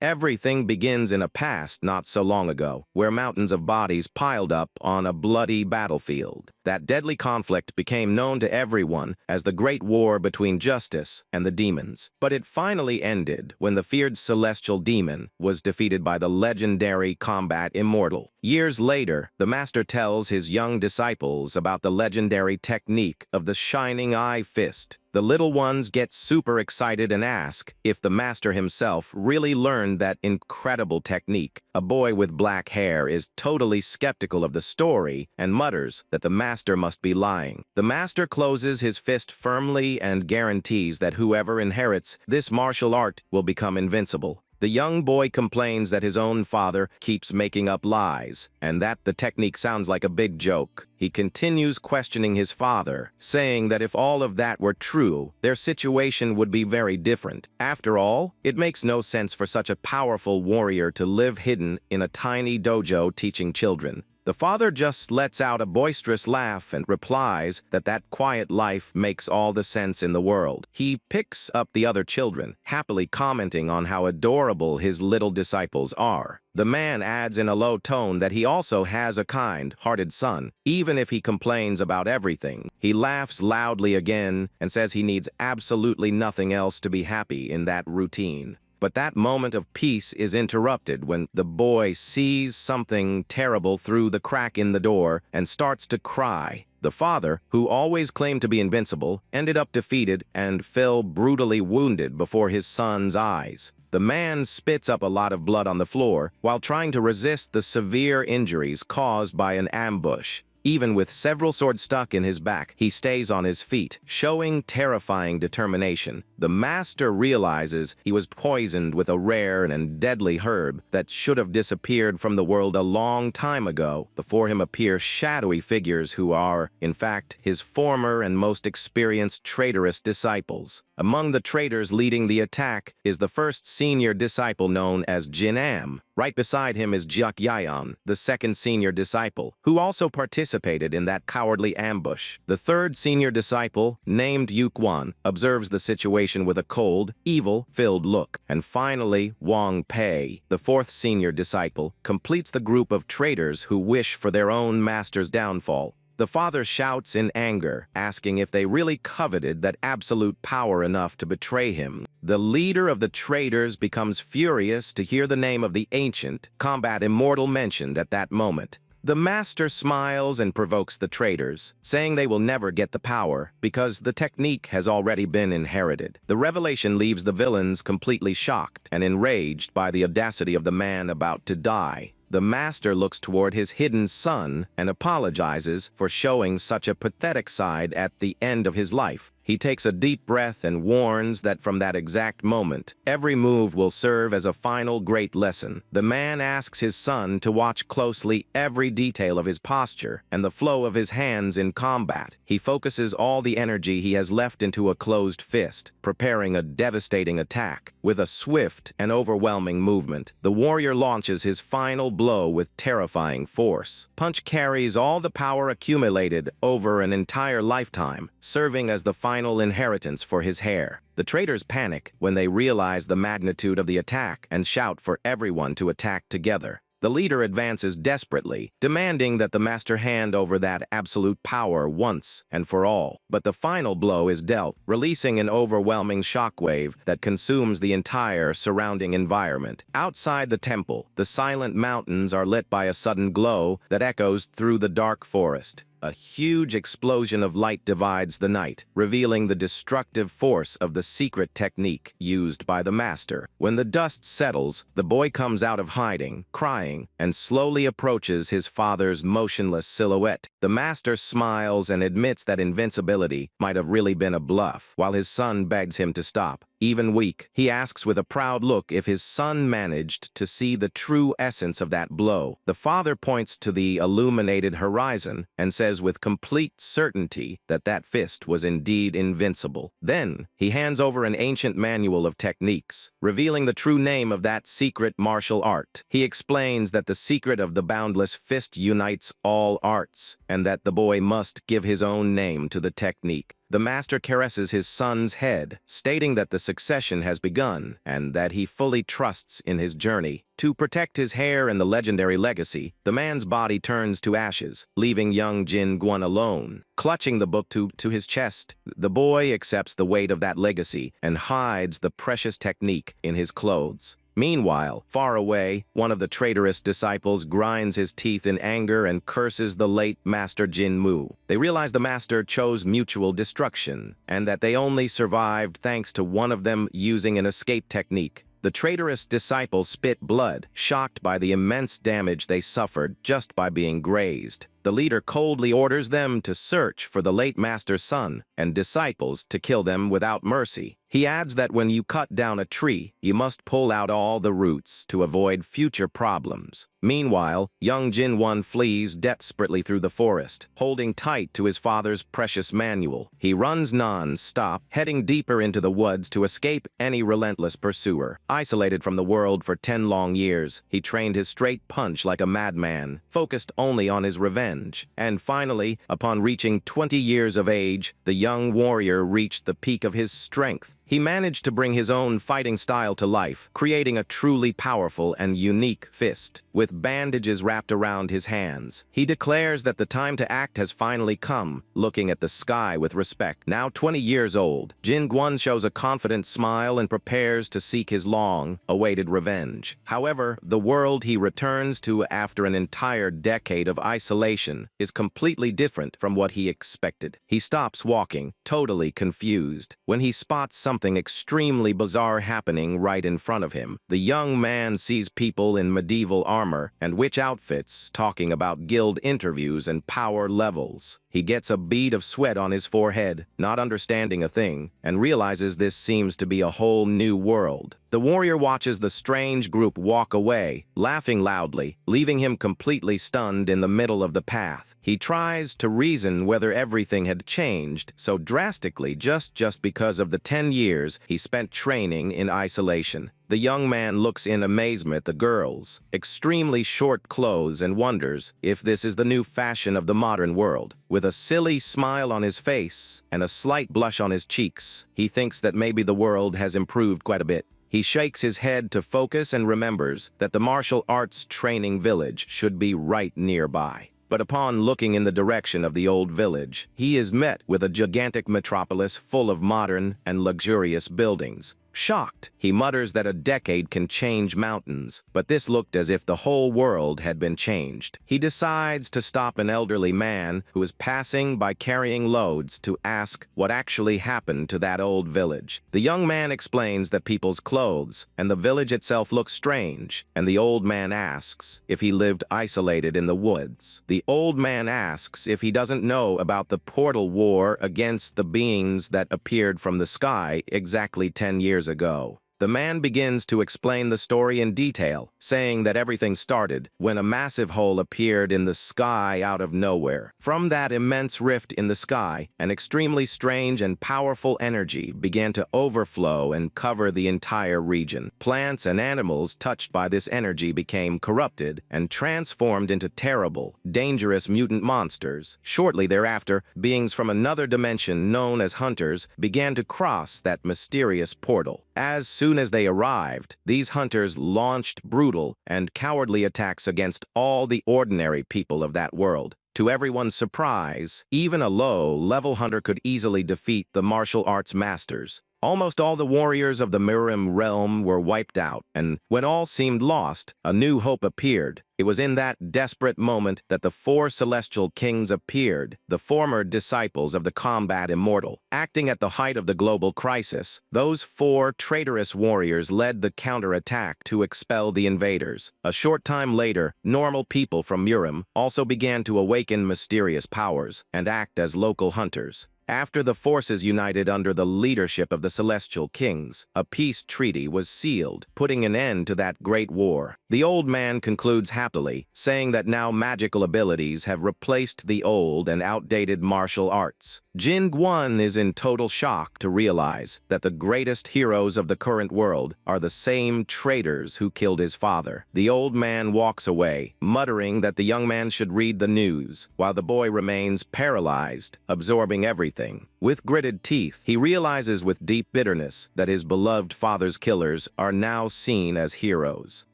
Everything begins in a past not so long ago, where mountains of bodies piled up on a bloody battlefield. That deadly conflict became known to everyone as the Great War between justice and the demons. But it finally ended when the feared celestial demon was defeated by the legendary combat immortal. Years later, the master tells his young disciples about the legendary technique of the Shining Eye Fist. The little ones get super excited and ask if the master himself really learned that incredible technique. A boy with black hair is totally skeptical of the story and mutters that the master must be lying. The master closes his fist firmly and guarantees that whoever inherits this martial art will become invincible. The young boy complains that his own father keeps making up lies, and that the technique sounds like a big joke. He continues questioning his father, saying that if all of that were true, their situation would be very different. After all, it makes no sense for such a powerful warrior to live hidden in a tiny dojo teaching children. The father just lets out a boisterous laugh and replies that that quiet life makes all the sense in the world. He picks up the other children, happily commenting on how adorable his little disciples are. The man adds in a low tone that he also has a kind-hearted son, even if he complains about everything. He laughs loudly again and says he needs absolutely nothing else to be happy in that routine. But that moment of peace is interrupted when the boy sees something terrible through the crack in the door and starts to cry. The father, who always claimed to be invincible, ended up defeated and fell brutally wounded before his son's eyes. The man spits up a lot of blood on the floor while trying to resist the severe injuries caused by an ambush. Even with several swords stuck in his back, he stays on his feet, showing terrifying determination. The master realizes he was poisoned with a rare and deadly herb that should have disappeared from the world a long time ago. Before him appear shadowy figures who are, in fact, his former and most experienced traitorous disciples. Among the traitors leading the attack is the first senior disciple known as Jinam. Right beside him is Yahello, the second senior disciple, who also participated in that cowardly ambush. The third senior disciple, named Yukwon, observes the situation with a cold, evil-filled look. And finally, Wang Pei, the fourth senior disciple, completes the group of traitors who wish for their own master's downfall. The father shouts in anger, asking if they really coveted that absolute power enough to betray him. The leader of the traitors becomes furious to hear the name of the ancient combat immortal mentioned at that moment. The master smiles and provokes the traitors, saying they will never get the power because the technique has already been inherited. The revelation leaves the villains completely shocked and enraged by the audacity of the man about to die. The master looks toward his hidden son and apologizes for showing such a pathetic side at the end of his life. He takes a deep breath and warns that from that exact moment, every move will serve as a final great lesson. The man asks his son to watch closely every detail of his posture and the flow of his hands in combat. He focuses all the energy he has left into a closed fist, preparing a devastating attack. With a swift and overwhelming movement, the warrior launches his final blow with terrifying force. Punch carries all the power accumulated over an entire lifetime, serving as the final inheritance for his heir. The traitors panic when they realize the magnitude of the attack and shout for everyone to attack together. The leader advances desperately, demanding that the master hand over that absolute power once and for all. But the final blow is dealt, releasing an overwhelming shockwave that consumes the entire surrounding environment. Outside the temple, the silent mountains are lit by a sudden glow that echoes through the dark forest. A huge explosion of light divides the night, revealing the destructive force of the secret technique used by the master. When the dust settles, the boy comes out of hiding, crying, and slowly approaches his father's motionless silhouette. The master smiles and admits that invincibility might have really been a bluff, while his son begs him to stop. Even weak, he asks with a proud look if his son managed to see the true essence of that blow. The father points to the illuminated horizon and says with complete certainty that that fist was indeed invincible. Then, he hands over an ancient manual of techniques, revealing the true name of that secret martial art. He explains that the secret of the boundless fist unites all arts, and that the boy must give his own name to the technique. the master caresses his son's head, stating that the succession has begun and that he fully trusts in his journey. To protect his heir and the legendary legacy, the man's body turns to ashes, leaving young Jin Gwon alone. Clutching the booktube to his chest, the boy accepts the weight of that legacy and hides the precious technique in his clothes. Meanwhile, far away, one of the traitorous disciples grinds his teeth in anger and curses the late Master Jin Mu. They realize the master chose mutual destruction, and that they only survived thanks to one of them using an escape technique. The traitorous disciples spit blood, shocked by the immense damage they suffered just by being grazed. The leader coldly orders them to search for the late master's son and disciples to kill them without mercy. He adds that when you cut down a tree, you must pull out all the roots to avoid future problems. Meanwhile, young Jinwon flees desperately through the forest, holding tight to his father's precious manual. He runs non-stop, heading deeper into the woods to escape any relentless pursuer. Isolated from the world for 10 long years, he trained his straight punch like a madman, focused only on his revenge. And finally, upon reaching 20 years of age, the young warrior reached the peak of his strength. He managed to bring his own fighting style to life, creating a truly powerful and unique fist. With bandages wrapped around his hands, he declares that the time to act has finally come, looking at the sky with respect. Now 20 years old, Jin Gwon shows a confident smile and prepares to seek his long-awaited revenge. However, the world he returns to after an entire decade of isolation is completely different from what he expected. He stops walking, totally confused, when he spots something extremely bizarre happening right in front of him. The young man sees people in medieval armor and witch outfits talking about guild interviews and power levels. He gets a bead of sweat on his forehead, not understanding a thing, and realizes this seems to be a whole new world. The warrior watches the strange group walk away, laughing loudly, leaving him completely stunned in the middle of the path. He tries to reason whether everything had changed so drastically just because of the 10 years he spent training in isolation. The young man looks in amazement at the girls' extremely short clothes and wonders if this is the new fashion of the modern world. With a silly smile on his face and a slight blush on his cheeks, he thinks that maybe the world has improved quite a bit. He shakes his head to focus and remembers that the martial arts training village should be right nearby. But upon looking in the direction of the old village, he is met with a gigantic metropolis full of modern and luxurious buildings. Shocked, he mutters that a decade can change mountains, but this looked as if the whole world had been changed. He decides to stop an elderly man who is passing by carrying loads to ask what actually happened to that old village. The young man explains that people's clothes and the village itself look strange, and the old man asks if he lived isolated in the woods. The old man asks if he doesn't know about the portal war against the beings that appeared from the sky exactly 10 years ago. The man begins to explain the story in detail, saying that everything started when a massive hole appeared in the sky out of nowhere. From that immense rift in the sky, an extremely strange and powerful energy began to overflow and cover the entire region. Plants and animals touched by this energy became corrupted and transformed into terrible, dangerous mutant monsters. Shortly thereafter, beings from another dimension known as hunters began to cross that mysterious portal. As soon as they arrived, these hunters launched brutal and cowardly attacks against all the ordinary people of that world. To everyone's surprise, even a low-level hunter could easily defeat the martial arts masters. Almost all the warriors of the Mirim realm were wiped out, and when all seemed lost, a new hope appeared. It was in that desperate moment that the 4 celestial kings appeared, the former disciples of the combat immortal. Acting at the height of the global crisis, those 4 traitorous warriors led the counterattack to expel the invaders. A short time later, normal people from Mirim also began to awaken mysterious powers and act as local hunters. After the forces united under the leadership of the Celestial Kings, a peace treaty was sealed, putting an end to that great war. The old man concludes happily, saying that now magical abilities have replaced the old and outdated martial arts. Jin Gwon is in total shock to realize that the greatest heroes of the current world are the same traitors who killed his father. The old man walks away, muttering that the young man should read the news, while the boy remains paralyzed, absorbing everything everything. With gritted teeth, he realizes with deep bitterness that his beloved father's killers are now seen as heroes.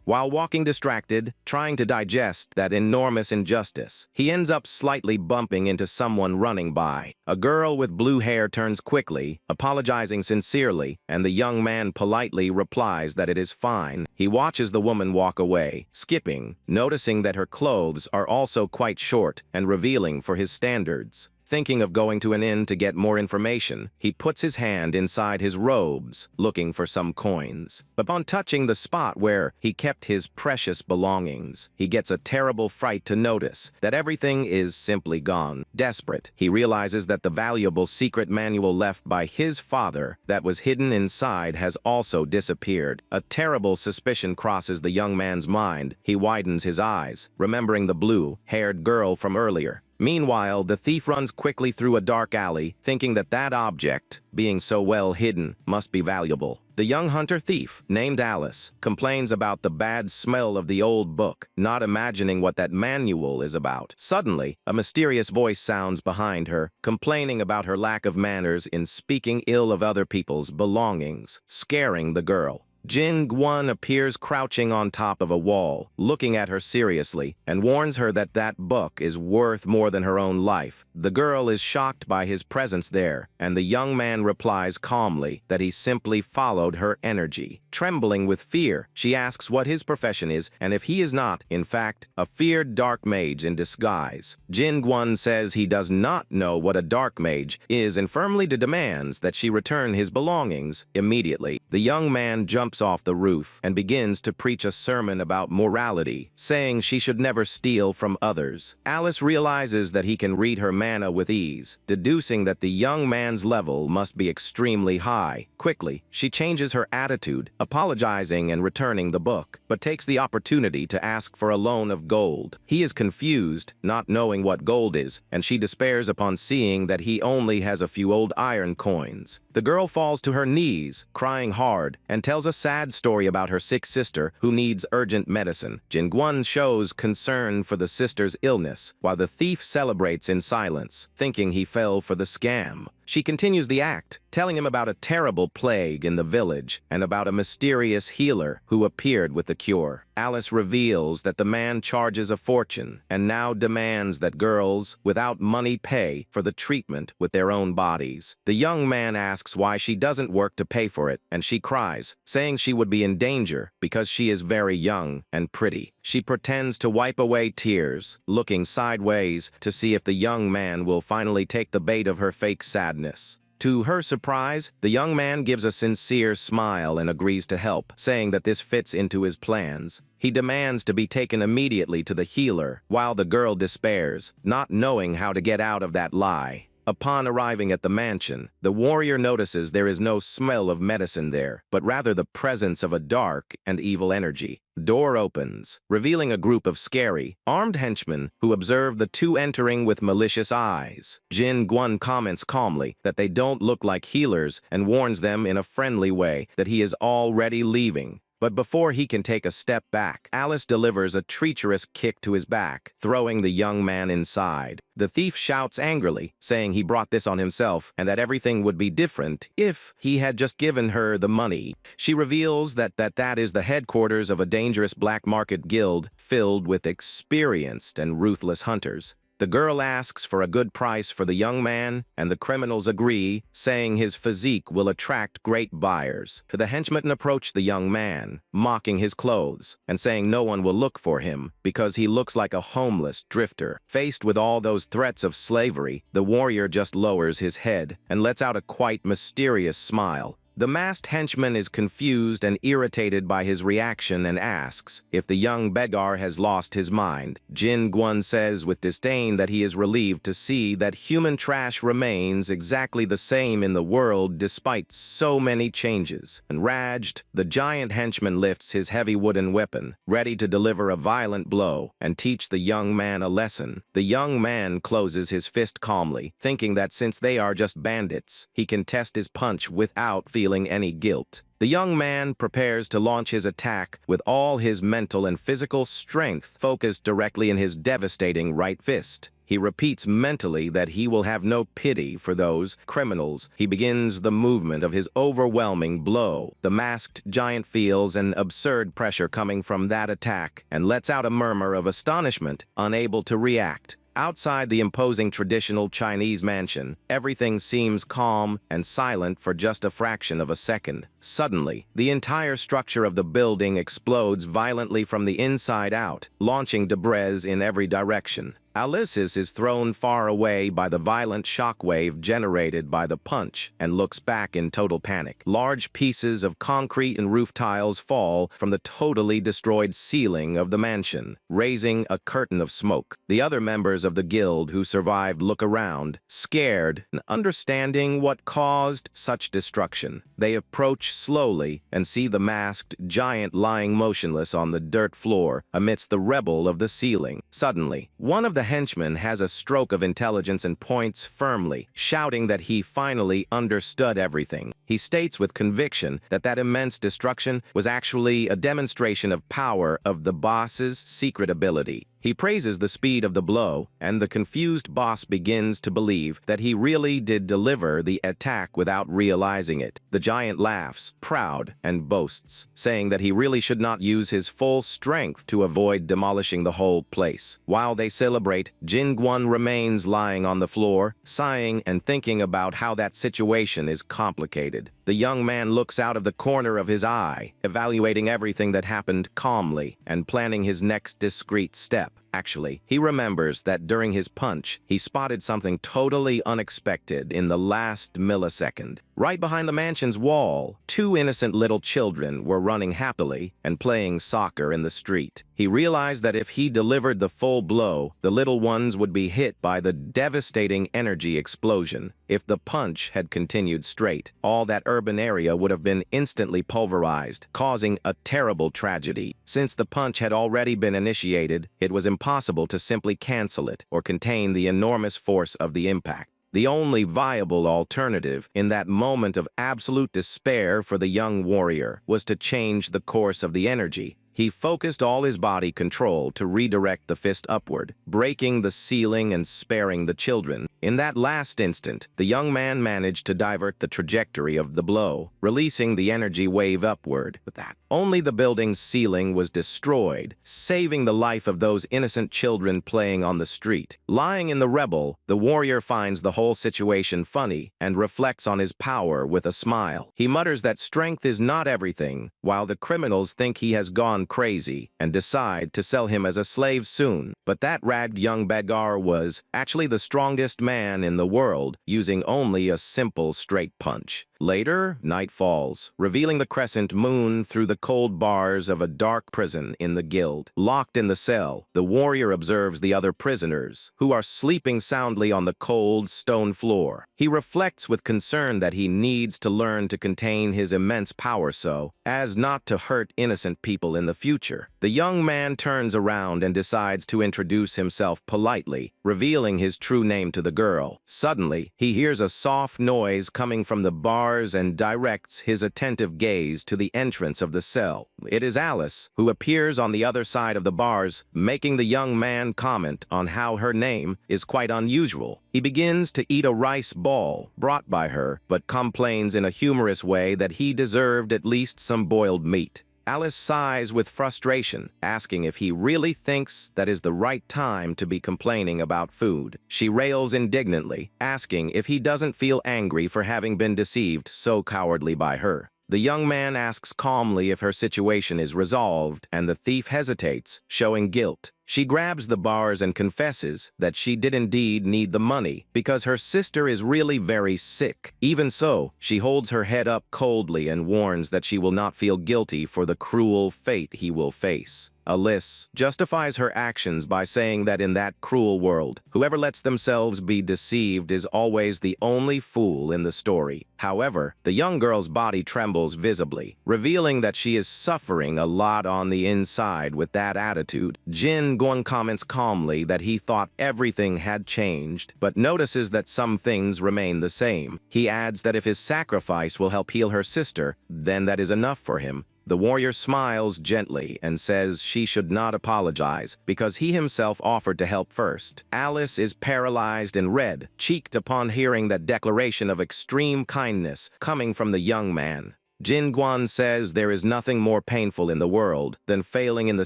While walking distracted, trying to digest that enormous injustice, he ends up slightly bumping into someone running by. A girl with blue hair turns quickly, apologizing sincerely, and the young man politely replies that it is fine. He watches the woman walk away, skipping, noticing that her clothes are also quite short and revealing for his standards. Thinking of going to an inn to get more information, he puts his hand inside his robes, looking for some coins. But upon touching the spot where he kept his precious belongings, he gets a terrible fright to notice that everything is simply gone. Desperate, he realizes that the valuable secret manual left by his father that was hidden inside has also disappeared. A terrible suspicion crosses the young man's mind. He widens his eyes, remembering the blue-haired girl from earlier. Meanwhile, the thief runs quickly through a dark alley, thinking that that object, being so well hidden, must be valuable. The young hunter-thief, named Alice, complains about the bad smell of the old book, not imagining what that manual is about. Suddenly, a mysterious voice sounds behind her, complaining about her lack of manners in speaking ill of other people's belongings, scaring the girl. Jin Gwon appears crouching on top of a wall, looking at her seriously, and warns her that that book is worth more than her own life. The girl is shocked by his presence there, and the young man replies calmly that he simply followed her energy. Trembling with fear, she asks what his profession is and if he is not, in fact, a feared dark mage in disguise. Jin Gwon says he does not know what a dark mage is and firmly demands that she return his belongings immediately. The young man jumps off the roof and begins to preach a sermon about morality, saying she should never steal from others. Alice realizes that he can read her mana with ease, deducing that the young man's level must be extremely high. Quickly, she changes her attitude, apologizing and returning the book, but takes the opportunity to ask for a loan of gold. He is confused, not knowing what gold is, and she despairs upon seeing that he only has a few old iron coins. The girl falls to her knees, crying hard, and tells a sad story about her sick sister who needs urgent medicine. Jin Gwon shows concern for the sister's illness, while the thief celebrates in silence, thinking he fell for the scam. She continues the act, telling him about a terrible plague in the village and about a mysterious healer who appeared with the cure. Alice reveals that the man charges a fortune and now demands that girls without money pay for the treatment with their own bodies. The young man asks why she doesn't work to pay for it, and she cries, saying she would be in danger because she is very young and pretty. She pretends to wipe away tears, looking sideways to see if the young man will finally take the bait of her fake sadness. To her surprise, the young man gives a sincere smile and agrees to help, saying that this fits into his plans. He demands to be taken immediately to the healer, while the girl despairs, not knowing how to get out of that lie. Upon arriving at the mansion, the warrior notices there is no smell of medicine there, but rather the presence of a dark and evil energy. The door opens, revealing a group of scary, armed henchmen who observe the two entering with malicious eyes. Jin Gwon comments calmly that they don't look like healers and warns them in a friendly way that he is already leaving. But before he can take a step back, Alice delivers a treacherous kick to his back, throwing the young man inside. The thief shouts angrily, saying he brought this on himself and that everything would be different if he had just given her the money. She reveals that is the headquarters of a dangerous black market guild filled with experienced and ruthless hunters. The girl asks for a good price for the young man, and the criminals agree, saying his physique will attract great buyers. The henchmen approach the young man, mocking his clothes, and saying no one will look for him because he looks like a homeless drifter. Faced with all those threats of slavery, the warrior just lowers his head and lets out a quite mysterious smile. The masked henchman is confused and irritated by his reaction and asks if the young beggar has lost his mind. Jin Gwon says with disdain that he is relieved to see that human trash remains exactly the same in the world despite so many changes. Enraged, the giant henchman lifts his heavy wooden weapon, ready to deliver a violent blow and teach the young man a lesson. The young man closes his fist calmly, thinking that since they are just bandits, he can test his punch without feeling any guilt. The young man prepares to launch his attack with all his mental and physical strength focused directly in his devastating right fist. He repeats mentally that he will have no pity for those criminals. He begins the movement of his overwhelming blow. The masked giant feels an absurd pressure coming from that attack and lets out a murmur of astonishment, unable to react. Outside the imposing traditional Chinese mansion, everything seems calm and silent for just a fraction of a second. Suddenly, the entire structure of the building explodes violently from the inside out, launching debris in every direction. Alice is thrown far away by the violent shockwave generated by the punch and looks back in total panic. Large pieces of concrete and roof tiles fall from the totally destroyed ceiling of the mansion, raising a curtain of smoke. The other members of the guild who survived look around, scared and understanding what caused such destruction. They approach slowly and see the masked giant lying motionless on the dirt floor amidst the rubble of the ceiling. Suddenly, one of the henchman has a stroke of intelligence and points firmly, shouting that he finally understood everything. He states with conviction that that immense destruction was actually a demonstration of power of the boss's secret ability. He praises the speed of the blow, and the confused boss begins to believe that he really did deliver the attack without realizing it. The giant laughs, proud, and boasts, saying that he really should not use his full strength to avoid demolishing the whole place. While they celebrate, Jingguan remains lying on the floor, sighing and thinking about how that situation is complicated. The young man looks out of the corner of his eye, evaluating everything that happened calmly and planning his next discreet step. Actually, he remembers that during his punch, he spotted something totally unexpected in the last millisecond. Right behind the mansion's wall, two innocent little children were running happily and playing soccer in the street. He realized that if he delivered the full blow, the little ones would be hit by the devastating energy explosion. If the punch had continued straight, all that urban area would have been instantly pulverized, causing a terrible tragedy. Since the punch had already been initiated, it was impossible to simply cancel it or contain the enormous force of the impact. The only viable alternative in that moment of absolute despair for the young warrior was to change the course of the energy. He focused all his body control to redirect the fist upward, breaking the ceiling and sparing the children. In that last instant, the young man managed to divert the trajectory of the blow, releasing the energy wave upward. With that, only the building's ceiling was destroyed, saving the life of those innocent children playing on the street. Lying in the rubble, the warrior finds the whole situation funny and reflects on his power with a smile. He mutters that strength is not everything, while the criminals think he has gone crazy and decide to sell him as a slave soon. But that ragged young beggar was actually the strongest man in the world, using only a simple straight punch. Later, night falls, revealing the crescent moon through the cold bars of a dark prison in the guild. Locked in the cell, the warrior observes the other prisoners, who are sleeping soundly on the cold stone floor. He reflects with concern that he needs to learn to contain his immense power so as not to hurt innocent people in the future. The young man turns around and decides to introduce himself politely, revealing his true name to the girl. Suddenly, he hears a soft noise coming from the bars and directs his attentive gaze to the entrance of the cell. It is Alice, who appears on the other side of the bars, making the young man comment on how her name is quite unusual. He begins to eat a rice ball brought by her, but complains in a humorous way that he deserved at least some boiled meat. Alice sighs with frustration, asking if he really thinks that is the right time to be complaining about food. She rails indignantly, asking if he doesn't feel angry for having been deceived so cowardly by her. The young man asks calmly if her situation is resolved, and the thief hesitates, showing guilt. She grabs the bars and confesses that she did indeed need the money because her sister is really very sick. Even so, she holds her head up coldly and warns that she will not feel guilty for the cruel fate he will face. Alice justifies her actions by saying that in that cruel world, whoever lets themselves be deceived is always the only fool in the story. However, the young girl's body trembles visibly, revealing that she is suffering a lot on the inside with that attitude. Jin-gun comments calmly that he thought everything had changed, but notices that some things remain the same. He adds that if his sacrifice will help heal her sister, then that is enough for him. The warrior smiles gently and says she should not apologize because he himself offered to help first. Alice is paralyzed and red-cheeked upon hearing that declaration of extreme kindness coming from the young man. Jin Guan says there is nothing more painful in the world than failing in the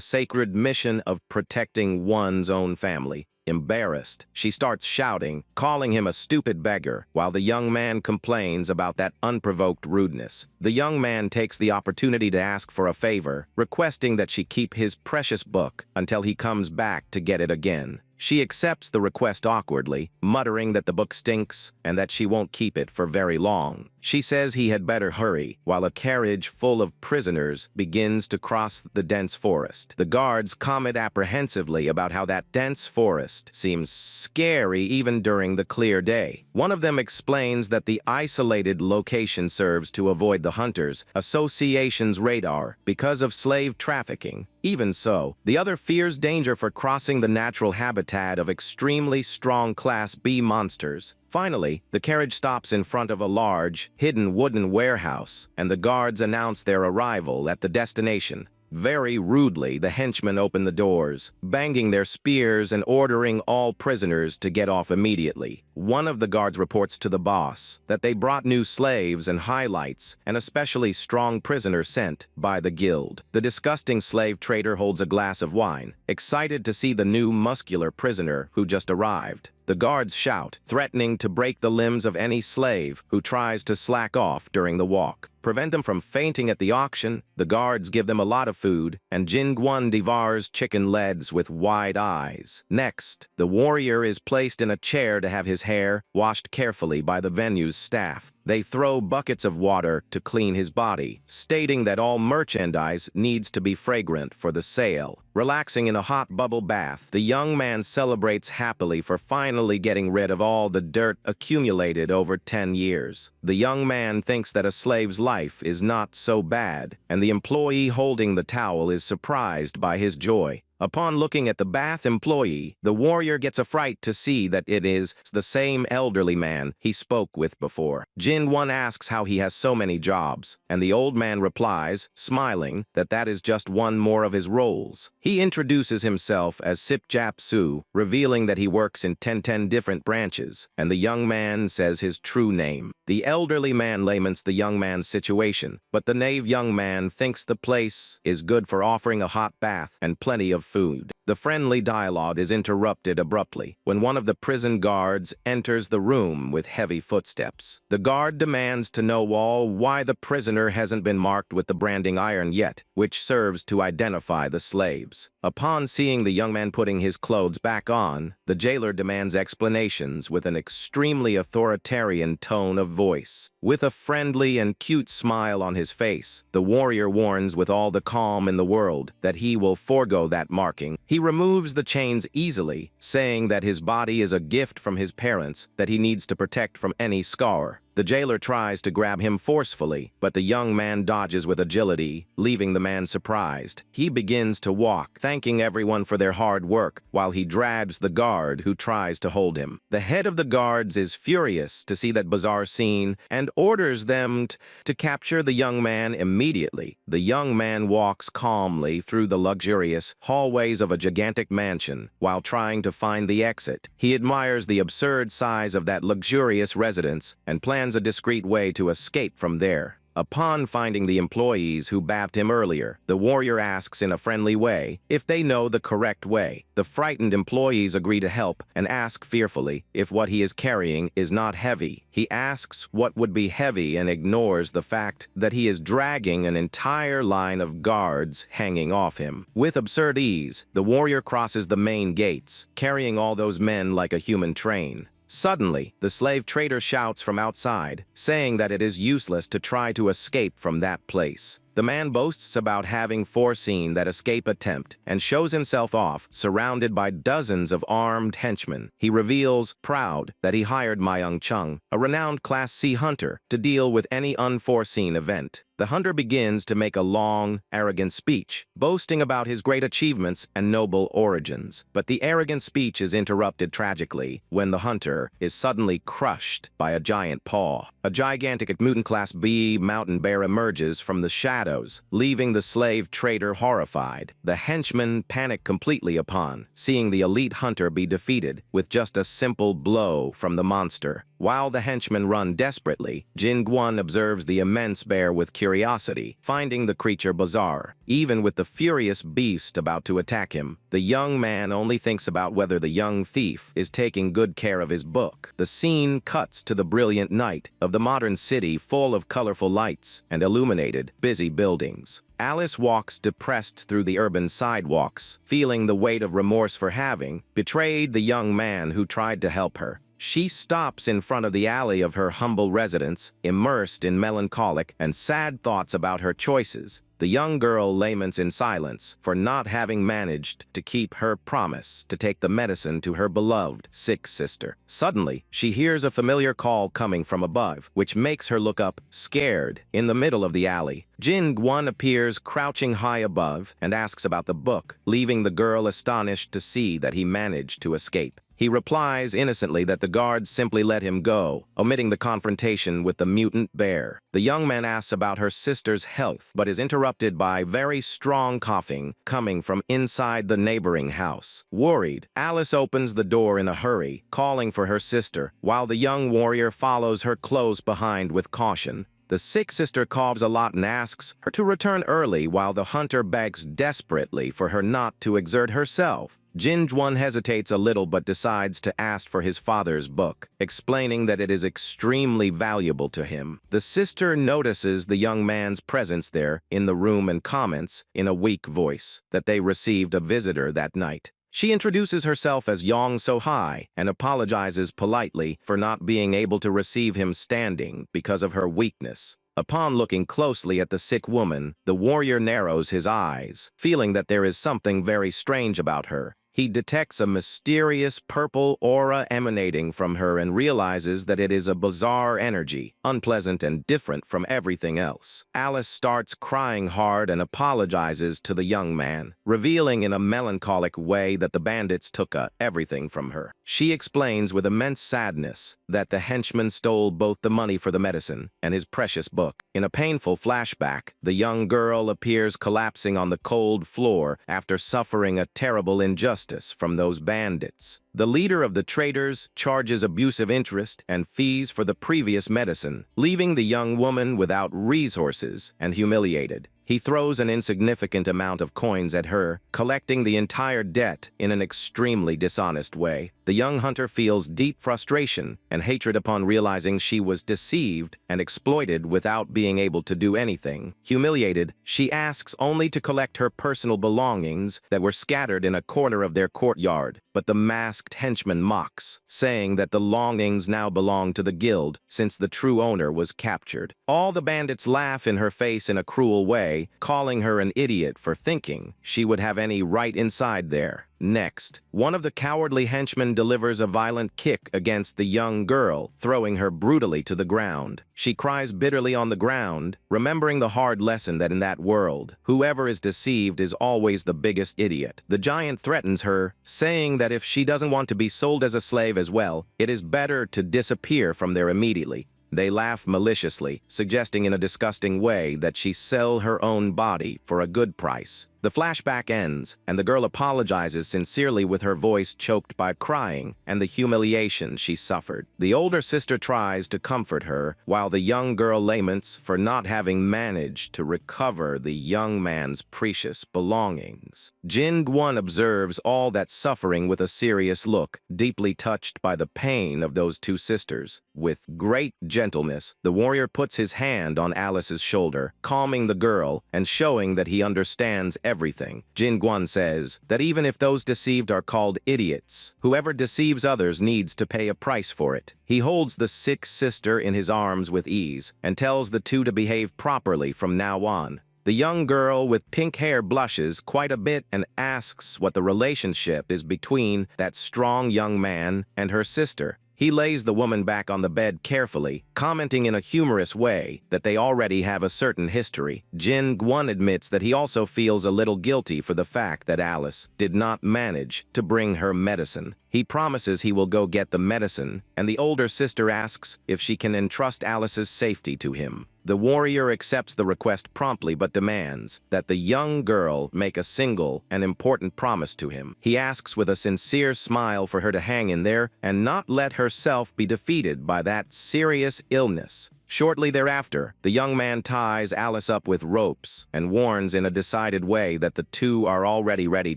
sacred mission of protecting one's own family. Embarrassed, she starts shouting, calling him a stupid beggar, while the young man complains about that unprovoked rudeness. The young man takes the opportunity to ask for a favor, requesting that she keep his precious book until he comes back to get it again. She accepts the request awkwardly, muttering that the book stinks and that she won't keep it for very long. She says he had better hurry, while a carriage full of prisoners begins to cross the dense forest. The guards comment apprehensively about how that dense forest seems scary even during the clear day. One of them explains that the isolated location serves to avoid the Hunters Association's radar because of slave trafficking. Even so, the other fears danger for crossing the natural habitat of extremely strong Class B monsters. Finally, the carriage stops in front of a large, hidden wooden warehouse, and the guards announce their arrival at the destination. Very rudely, the henchmen open the doors, banging their spears and ordering all prisoners to get off immediately. One of the guards reports to the boss that they brought new slaves and highlights, an especially strong prisoner sent by the guild. The disgusting slave trader holds a glass of wine, excited to see the new muscular prisoner who just arrived. The guards shout, threatening to break the limbs of any slave who tries to slack off during the walk. Prevent them from fainting at the auction, the guards give them a lot of food, and Jin Guan devours chicken legs with wide eyes. Next, the warrior is placed in a chair to have his hair washed carefully by the venue's staff. They throw buckets of water to clean his body, stating that all merchandise needs to be fragrant for the sale. Relaxing in a hot bubble bath, the young man celebrates happily for finally getting rid of all the dirt accumulated over 10 years. The young man thinks that a slave's life is not so bad, and the employee holding the towel is surprised by his joy. Upon looking at the bath employee, the warrior gets a fright to see that it is the same elderly man he spoke with before. Jin Won asks how he has so many jobs, and the old man replies, smiling, that that is just one more of his roles. He introduces himself as Sip Jap Su, revealing that he works in 10 different branches, and the young man says his true name. The elderly man laments the young man's situation, but the knave young man thinks the place is good for offering a hot bath and plenty of food. The friendly dialogue is interrupted abruptly when one of the prison guards enters the room with heavy footsteps. The guard demands to know why the prisoner hasn't been marked with the branding iron yet, which serves to identify the slaves. Upon seeing the young man putting his clothes back on, the jailer demands explanations with an extremely authoritarian tone of voice. With a friendly and cute smile on his face, the warrior warns with all the calm in the world that he will forego that marking. He removes the chains easily, saying that his body is a gift from his parents that he needs to protect from any scar. The jailer tries to grab him forcefully, but the young man dodges with agility, leaving the man surprised. He begins to walk, thanking everyone for their hard work, while he drags the guard who tries to hold him. The head of the guards is furious to see that bizarre scene and orders them to capture the young man immediately. The young man walks calmly through the luxurious hallways of a gigantic mansion while trying to find the exit. He admires the absurd size of that luxurious residence and plans a discreet way to escape from there. Upon finding the employees who babbed him earlier, the warrior asks in a friendly way if they know the correct way. The frightened employees agree to help and ask fearfully if what he is carrying is not heavy. He asks what would be heavy and ignores the fact that he is dragging an entire line of guards hanging off him. With absurd ease, the warrior crosses the main gates, carrying all those men like a human train. Suddenly, the slave trader shouts from outside, saying that it is useless to try to escape from that place. The man boasts about having foreseen that escape attempt and shows himself off, surrounded by dozens of armed henchmen. He reveals, proud, that he hired Ma Young Chung, a renowned Class C hunter, to deal with any unforeseen event. The hunter begins to make a long, arrogant speech, boasting about his great achievements and noble origins. But the arrogant speech is interrupted tragically when the hunter is suddenly crushed by a giant paw. A gigantic mutant Class B mountain bear emerges from the shadows, leaving the slave trader horrified. The henchmen panic completely upon seeing the elite hunter be defeated with just a simple blow from the monster. While the henchmen run desperately, Jin Guan observes the immense bear with curiosity, finding the creature bizarre. Even with the furious beast about to attack him, the young man only thinks about whether the young thief is taking good care of his book. The scene cuts to the brilliant night of the modern city, full of colorful lights and illuminated, busy buildings. Alice walks depressed through the urban sidewalks, feeling the weight of remorse for having betrayed the young man who tried to help her. She stops in front of the alley of her humble residence, immersed in melancholic and sad thoughts about her choices. The young girl laments in silence for not having managed to keep her promise to take the medicine to her beloved sick sister. Suddenly, she hears a familiar call coming from above, which makes her look up, scared. In the middle of the alley, Jin Guan appears crouching high above and asks about the book, leaving the girl astonished to see that he managed to escape. He replies innocently that the guards simply let him go, omitting the confrontation with the mutant bear. The young man asks about her sister's health, but is interrupted by very strong coughing coming from inside the neighboring house. Worried, Alice opens the door in a hurry, calling for her sister, while the young warrior follows her close behind with caution. The sick sister coughs a lot and asks her to return early, while the hunter begs desperately for her not to exert herself. Jin Guan hesitates a little but decides to ask for his father's book, explaining that it is extremely valuable to him. The sister notices the young man's presence there in the room and comments, in a weak voice, that they received a visitor that night. She introduces herself as Yong So-hai and apologizes politely for not being able to receive him standing because of her weakness. Upon looking closely at the sick woman, the warrior narrows his eyes, feeling that there is something very strange about her. He detects a mysterious purple aura emanating from her and realizes that it is a bizarre energy, unpleasant and different from everything else. Alice starts crying hard and apologizes to the young man, revealing in a melancholic way that the bandits took everything from her. She explains with immense sadness that the henchman stole both the money for the medicine and his precious book. In a painful flashback, the young girl appears collapsing on the cold floor after suffering a terrible injustice from those bandits. The leader of the traders charges abusive interest and fees for the previous medicine, leaving the young woman without resources and humiliated. He throws an insignificant amount of coins at her, collecting the entire debt in an extremely dishonest way. The young hunter feels deep frustration and hatred upon realizing she was deceived and exploited without being able to do anything. Humiliated, she asks only to collect her personal belongings that were scattered in a corner of their courtyard. But the masked henchman mocks, saying that the belongings now belong to the guild since the true owner was captured. All the bandits laugh in her face in a cruel way, calling her an idiot for thinking she would have any right inside there. Next, one of the cowardly henchmen delivers a violent kick against the young girl, throwing her brutally to the ground. She cries bitterly on the ground, remembering the hard lesson that in that world, whoever is deceived is always the biggest idiot. The giant threatens her, saying that if she doesn't want to be sold as a slave as well, it is better to disappear from there immediately. They laugh maliciously, suggesting in a disgusting way that she sell her own body for a good price. The flashback ends, and the girl apologizes sincerely with her voice choked by crying and the humiliation she suffered. The older sister tries to comfort her, while the young girl laments for not having managed to recover the young man's precious belongings. Jin Guan observes all that suffering with a serious look, deeply touched by the pain of those two sisters. With great gentleness, the warrior puts his hand on Alice's shoulder, calming the girl and showing that he understands everything. Jin Guan says that even if those deceived are called idiots, whoever deceives others needs to pay a price for it. He holds the sick sister in his arms with ease and tells the two to behave properly from now on. The young girl with pink hair blushes quite a bit and asks what the relationship is between that strong young man and her sister. He lays the woman back on the bed carefully, commenting in a humorous way that they already have a certain history. Jin Gwon admits that he also feels a little guilty for the fact that Alice did not manage to bring her medicine. He promises he will go get the medicine, and the older sister asks if she can entrust Alice's safety to him. The warrior accepts the request promptly but demands that the young girl make a single and important promise to him. He asks with a sincere smile for her to hang in there and not let herself be defeated by that serious illness. Shortly thereafter, the young man ties Alice up with ropes and warns in a decided way that the two are already ready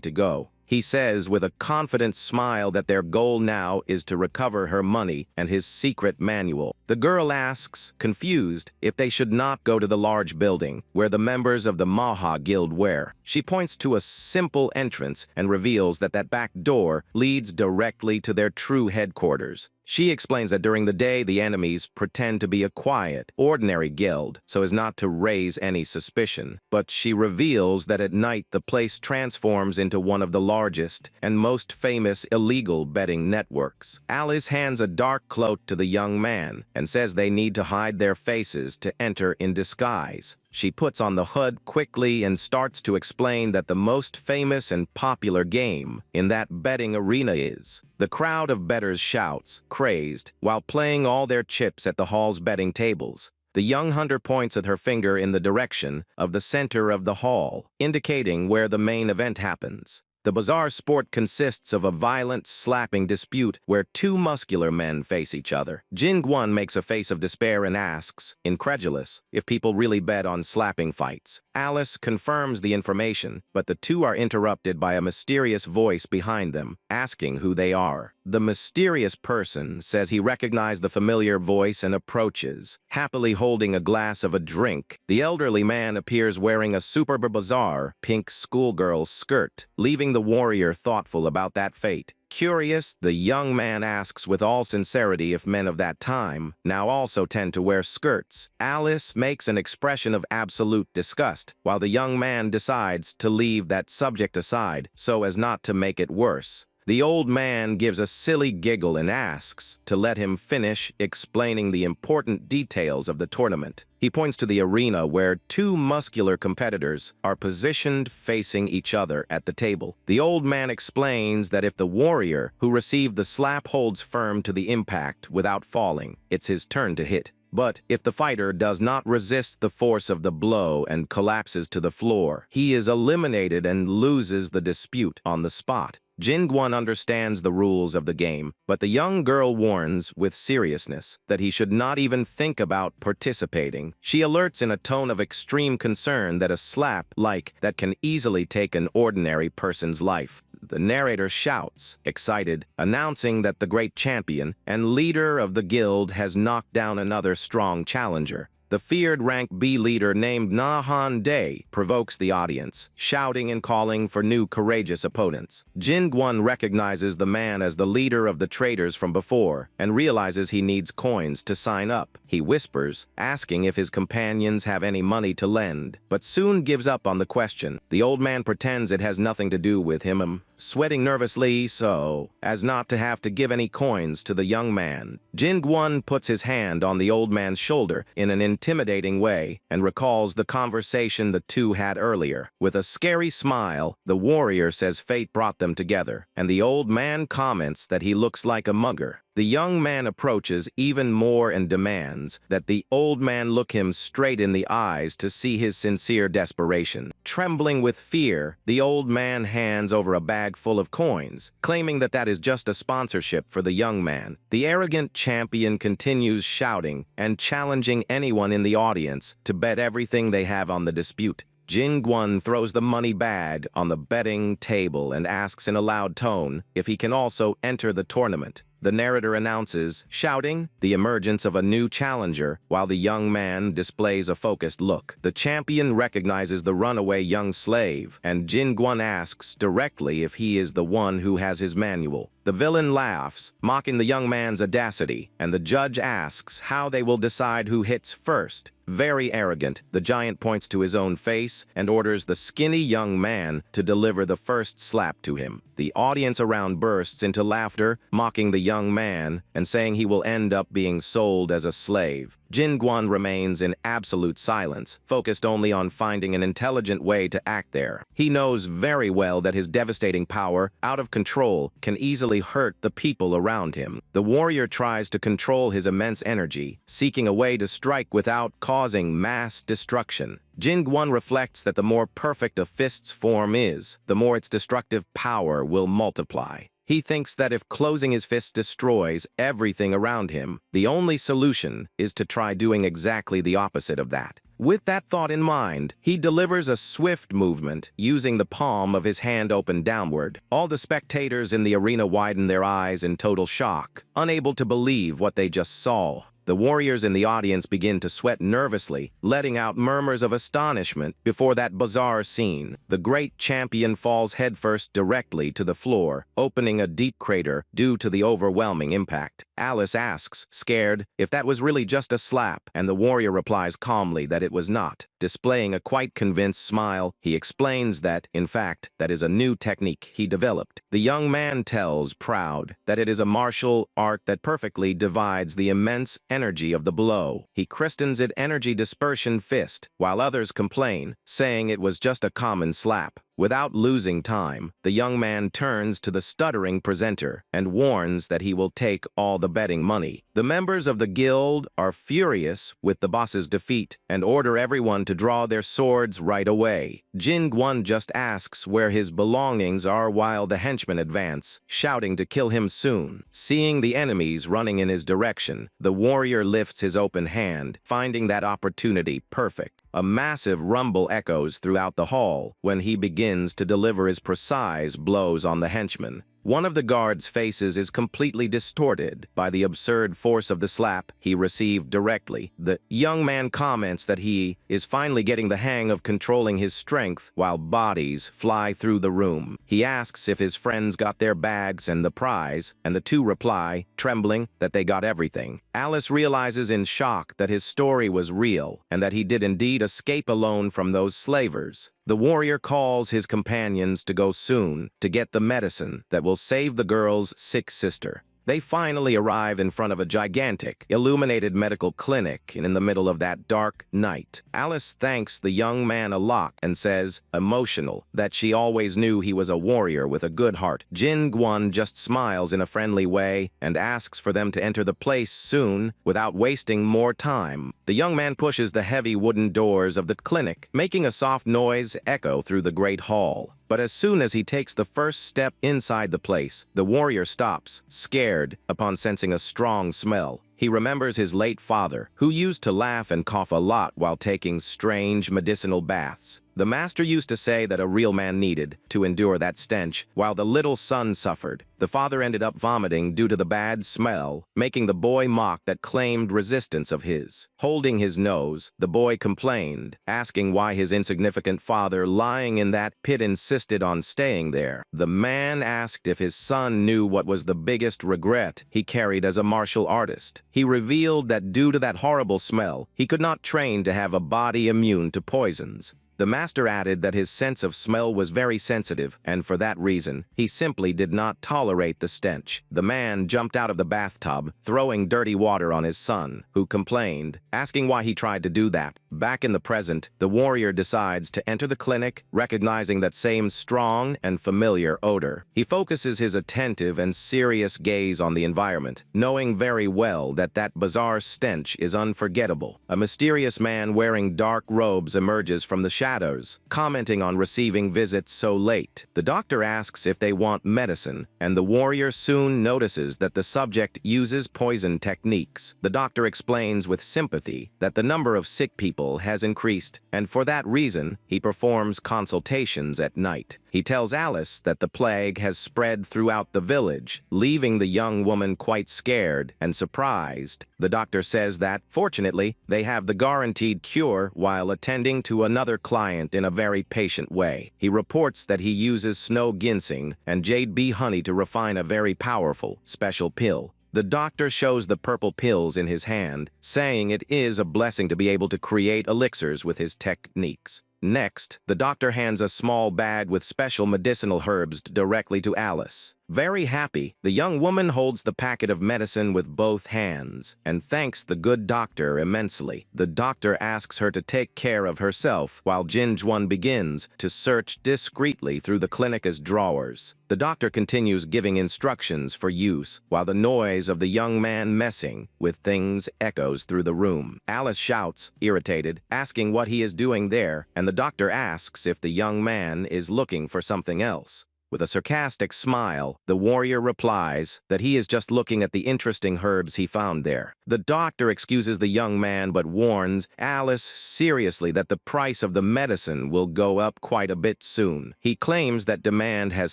to go. He says with a confident smile that their goal now is to recover her money and his secret manual. The girl asks, confused, if they should not go to the large building where the members of the Manhwa Guild were. She points to a simple entrance and reveals that that back door leads directly to their true headquarters. She explains that during the day the enemies pretend to be a quiet, ordinary guild so as not to raise any suspicion, but she reveals that at night the place transforms into one of the largest and most famous illegal betting networks. Alice hands a dark cloak to the young man and says they need to hide their faces to enter in disguise. She puts on the hood quickly and starts to explain that the most famous and popular game in that betting arena is. The crowd of bettors shouts, crazed, while playing all their chips at the hall's betting tables. The young hunter points with her finger in the direction of the center of the hall, indicating where the main event happens. The bizarre sport consists of a violent, slapping dispute where two muscular men face each other. Jin Gwon makes a face of despair and asks, incredulous, if people really bet on slapping fights. Alice confirms the information, but the two are interrupted by a mysterious voice behind them, asking who they are. The mysterious person says he recognized the familiar voice and approaches, happily holding a glass of a drink. The elderly man appears wearing a super bizarre pink schoolgirl skirt, leaving the warrior thoughtful about that fate. Curious, the young man asks with all sincerity if men of that time now also tend to wear skirts. Alice makes an expression of absolute disgust, while the young man decides to leave that subject aside so as not to make it worse. The old man gives a silly giggle and asks to let him finish explaining the important details of the tournament. He points to the arena where two muscular competitors are positioned facing each other at the table. The old man explains that if the warrior who received the slap holds firm to the impact without falling, it's his turn to hit. But if the fighter does not resist the force of the blow and collapses to the floor, he is eliminated and loses the dispute on the spot. Jin Gwon understands the rules of the game, but the young girl warns with seriousness that he should not even think about participating. She alerts in a tone of extreme concern that a slap like that can easily take an ordinary person's life. The narrator shouts, excited, announcing that the great champion and leader of the guild has knocked down another strong challenger. The feared rank B leader named Nahan Day provokes the audience, shouting and calling for new courageous opponents. Jin Gwon recognizes the man as the leader of the traders from before and realizes he needs coins to sign up. He whispers, asking if his companions have any money to lend, but soon gives up on the question. The old man pretends it has nothing to do with him, sweating nervously so as not to have to give any coins to the young man. Jin Gwon puts his hand on the old man's shoulder in an intimidating way and recalls the conversation the two had earlier. With a scary smile, the warrior says fate brought them together, and the old man comments that he looks like a mugger. The young man approaches even more and demands that the old man look him straight in the eyes to see his sincere desperation. Trembling with fear, the old man hands over a bag full of coins, claiming that that is just a sponsorship for the young man. The arrogant champion continues shouting and challenging anyone in the audience to bet everything they have on the dispute. Jin Gwon throws the money bag on the betting table and asks in a loud tone if he can also enter the tournament. The narrator announces, shouting, the emergence of a new challenger, while the young man displays a focused look. The champion recognizes the runaway young slave, and Jin Gwon asks directly if he is the one who has his manual. The The villain laughs, mocking the young man's audacity, and the judge asks how they will decide who hits first. Very arrogant, the giant points to his own face and orders the skinny young man to deliver the first slap to him. The audience around bursts into laughter, mocking the young man and saying he will end up being sold as a slave. Jin Guan remains in absolute silence, focused only on finding an intelligent way to act there. He knows very well that his devastating power, out of control, can easily hurt the people around him. The warrior tries to control his immense energy, seeking a way to strike without causing mass destruction. Jin Guan reflects that the more perfect a fist's form is, the more its destructive power will multiply. He thinks that if closing his fist destroys everything around him, the only solution is to try doing exactly the opposite of that. With that thought in mind, he delivers a swift movement, using the palm of his hand open downward. All the spectators in the arena widen their eyes in total shock, unable to believe what they just saw. The warriors in the audience begin to sweat nervously, letting out murmurs of astonishment before that bizarre scene. The great champion falls headfirst directly to the floor, opening a deep crater due to the overwhelming impact. Alice asks, scared, if that was really just a slap, and the warrior replies calmly that it was not. Displaying a quite convinced smile, he explains that, in fact, that is a new technique he developed. The young man tells, proud, that it is a martial art that perfectly divides the immense energy of the blow. He christens it Energy Dispersion Fist, while others complain, saying it was just a common slap. Without losing time, the young man turns to the stuttering presenter and warns that he will take all the betting money. The members of the guild are furious with the boss's defeat and order everyone to draw their swords right away. Jin Guan just asks where his belongings are while the henchmen advance, shouting to kill him soon. Seeing the enemies running in his direction, the warrior lifts his open hand, finding that opportunity perfect. A massive rumble echoes throughout the hall when he begins to deliver his precise blows on the henchmen. One of the guards' faces is completely distorted by the absurd force of the slap he received directly. The young man comments that he is finally getting the hang of controlling his strength while bodies fly through the room. He asks if his friends got their bags and the prize, and the two reply, trembling, that they got everything. Alice realizes in shock that his story was real and that he did indeed escape alone from those slavers. The warrior calls his companions to go soon to get the medicine that will save the girl's sick sister. They finally arrive in front of a gigantic, illuminated medical clinic in the middle of that dark night. Alice thanks the young man a lot and says, emotional, that she always knew he was a warrior with a good heart. Jin Guan just smiles in a friendly way and asks for them to enter the place soon without wasting more time. The young man pushes the heavy wooden doors of the clinic, making a soft noise echo through the great hall. But as soon as he takes the first step inside the place, the warrior stops, scared, upon sensing a strong smell. He remembers his late father, who used to laugh and cough a lot while taking strange medicinal baths. The master used to say that a real man needed to endure that stench, while the little son suffered. The father ended up vomiting due to the bad smell, making the boy mock that claimed resistance of his. Holding his nose, the boy complained, asking why his insignificant father lying in that pit insisted on staying there. The man asked if his son knew what was the biggest regret he carried as a martial artist. He revealed that due to that horrible smell, he could not train to have a body immune to poisons. The master added that his sense of smell was very sensitive, and for that reason, he simply did not tolerate the stench. The man jumped out of the bathtub, throwing dirty water on his son, who complained, asking why he tried to do that. Back in the present, the warrior decides to enter the clinic, recognizing that same strong and familiar odor. He focuses his attentive and serious gaze on the environment, knowing very well that that bizarre stench is unforgettable. A mysterious man wearing dark robes emerges from the shadows, commenting on receiving visits so late. The doctor asks if they want medicine, and the warrior soon notices that the subject uses poison techniques. The doctor explains with sympathy that the number of sick people has increased, and for that reason, he performs consultations at night. He tells Alice that the plague has spread throughout the village, leaving the young woman quite scared and surprised. The doctor says that, fortunately, they have the guaranteed cure while attending to another client client in a very patient way. He reports that he uses snow ginseng and jade bee honey to refine a very powerful, special pill. The doctor shows the purple pills in his hand, saying it is a blessing to be able to create elixirs with his techniques. Next, the doctor hands a small bag with special medicinal herbs directly to Alice. Very happy, the young woman holds the packet of medicine with both hands and thanks the good doctor immensely. The doctor asks her to take care of herself while Jinjuan begins to search discreetly through the clinic's drawers. The doctor continues giving instructions for use while the noise of the young man messing with things echoes through the room. Alice shouts, irritated, asking what he is doing there, and the doctor asks if the young man is looking for something else. With a sarcastic smile, the warrior replies that he is just looking at the interesting herbs he found there. The doctor excuses the young man but warns Alice seriously that the price of the medicine will go up quite a bit soon. He claims that demand has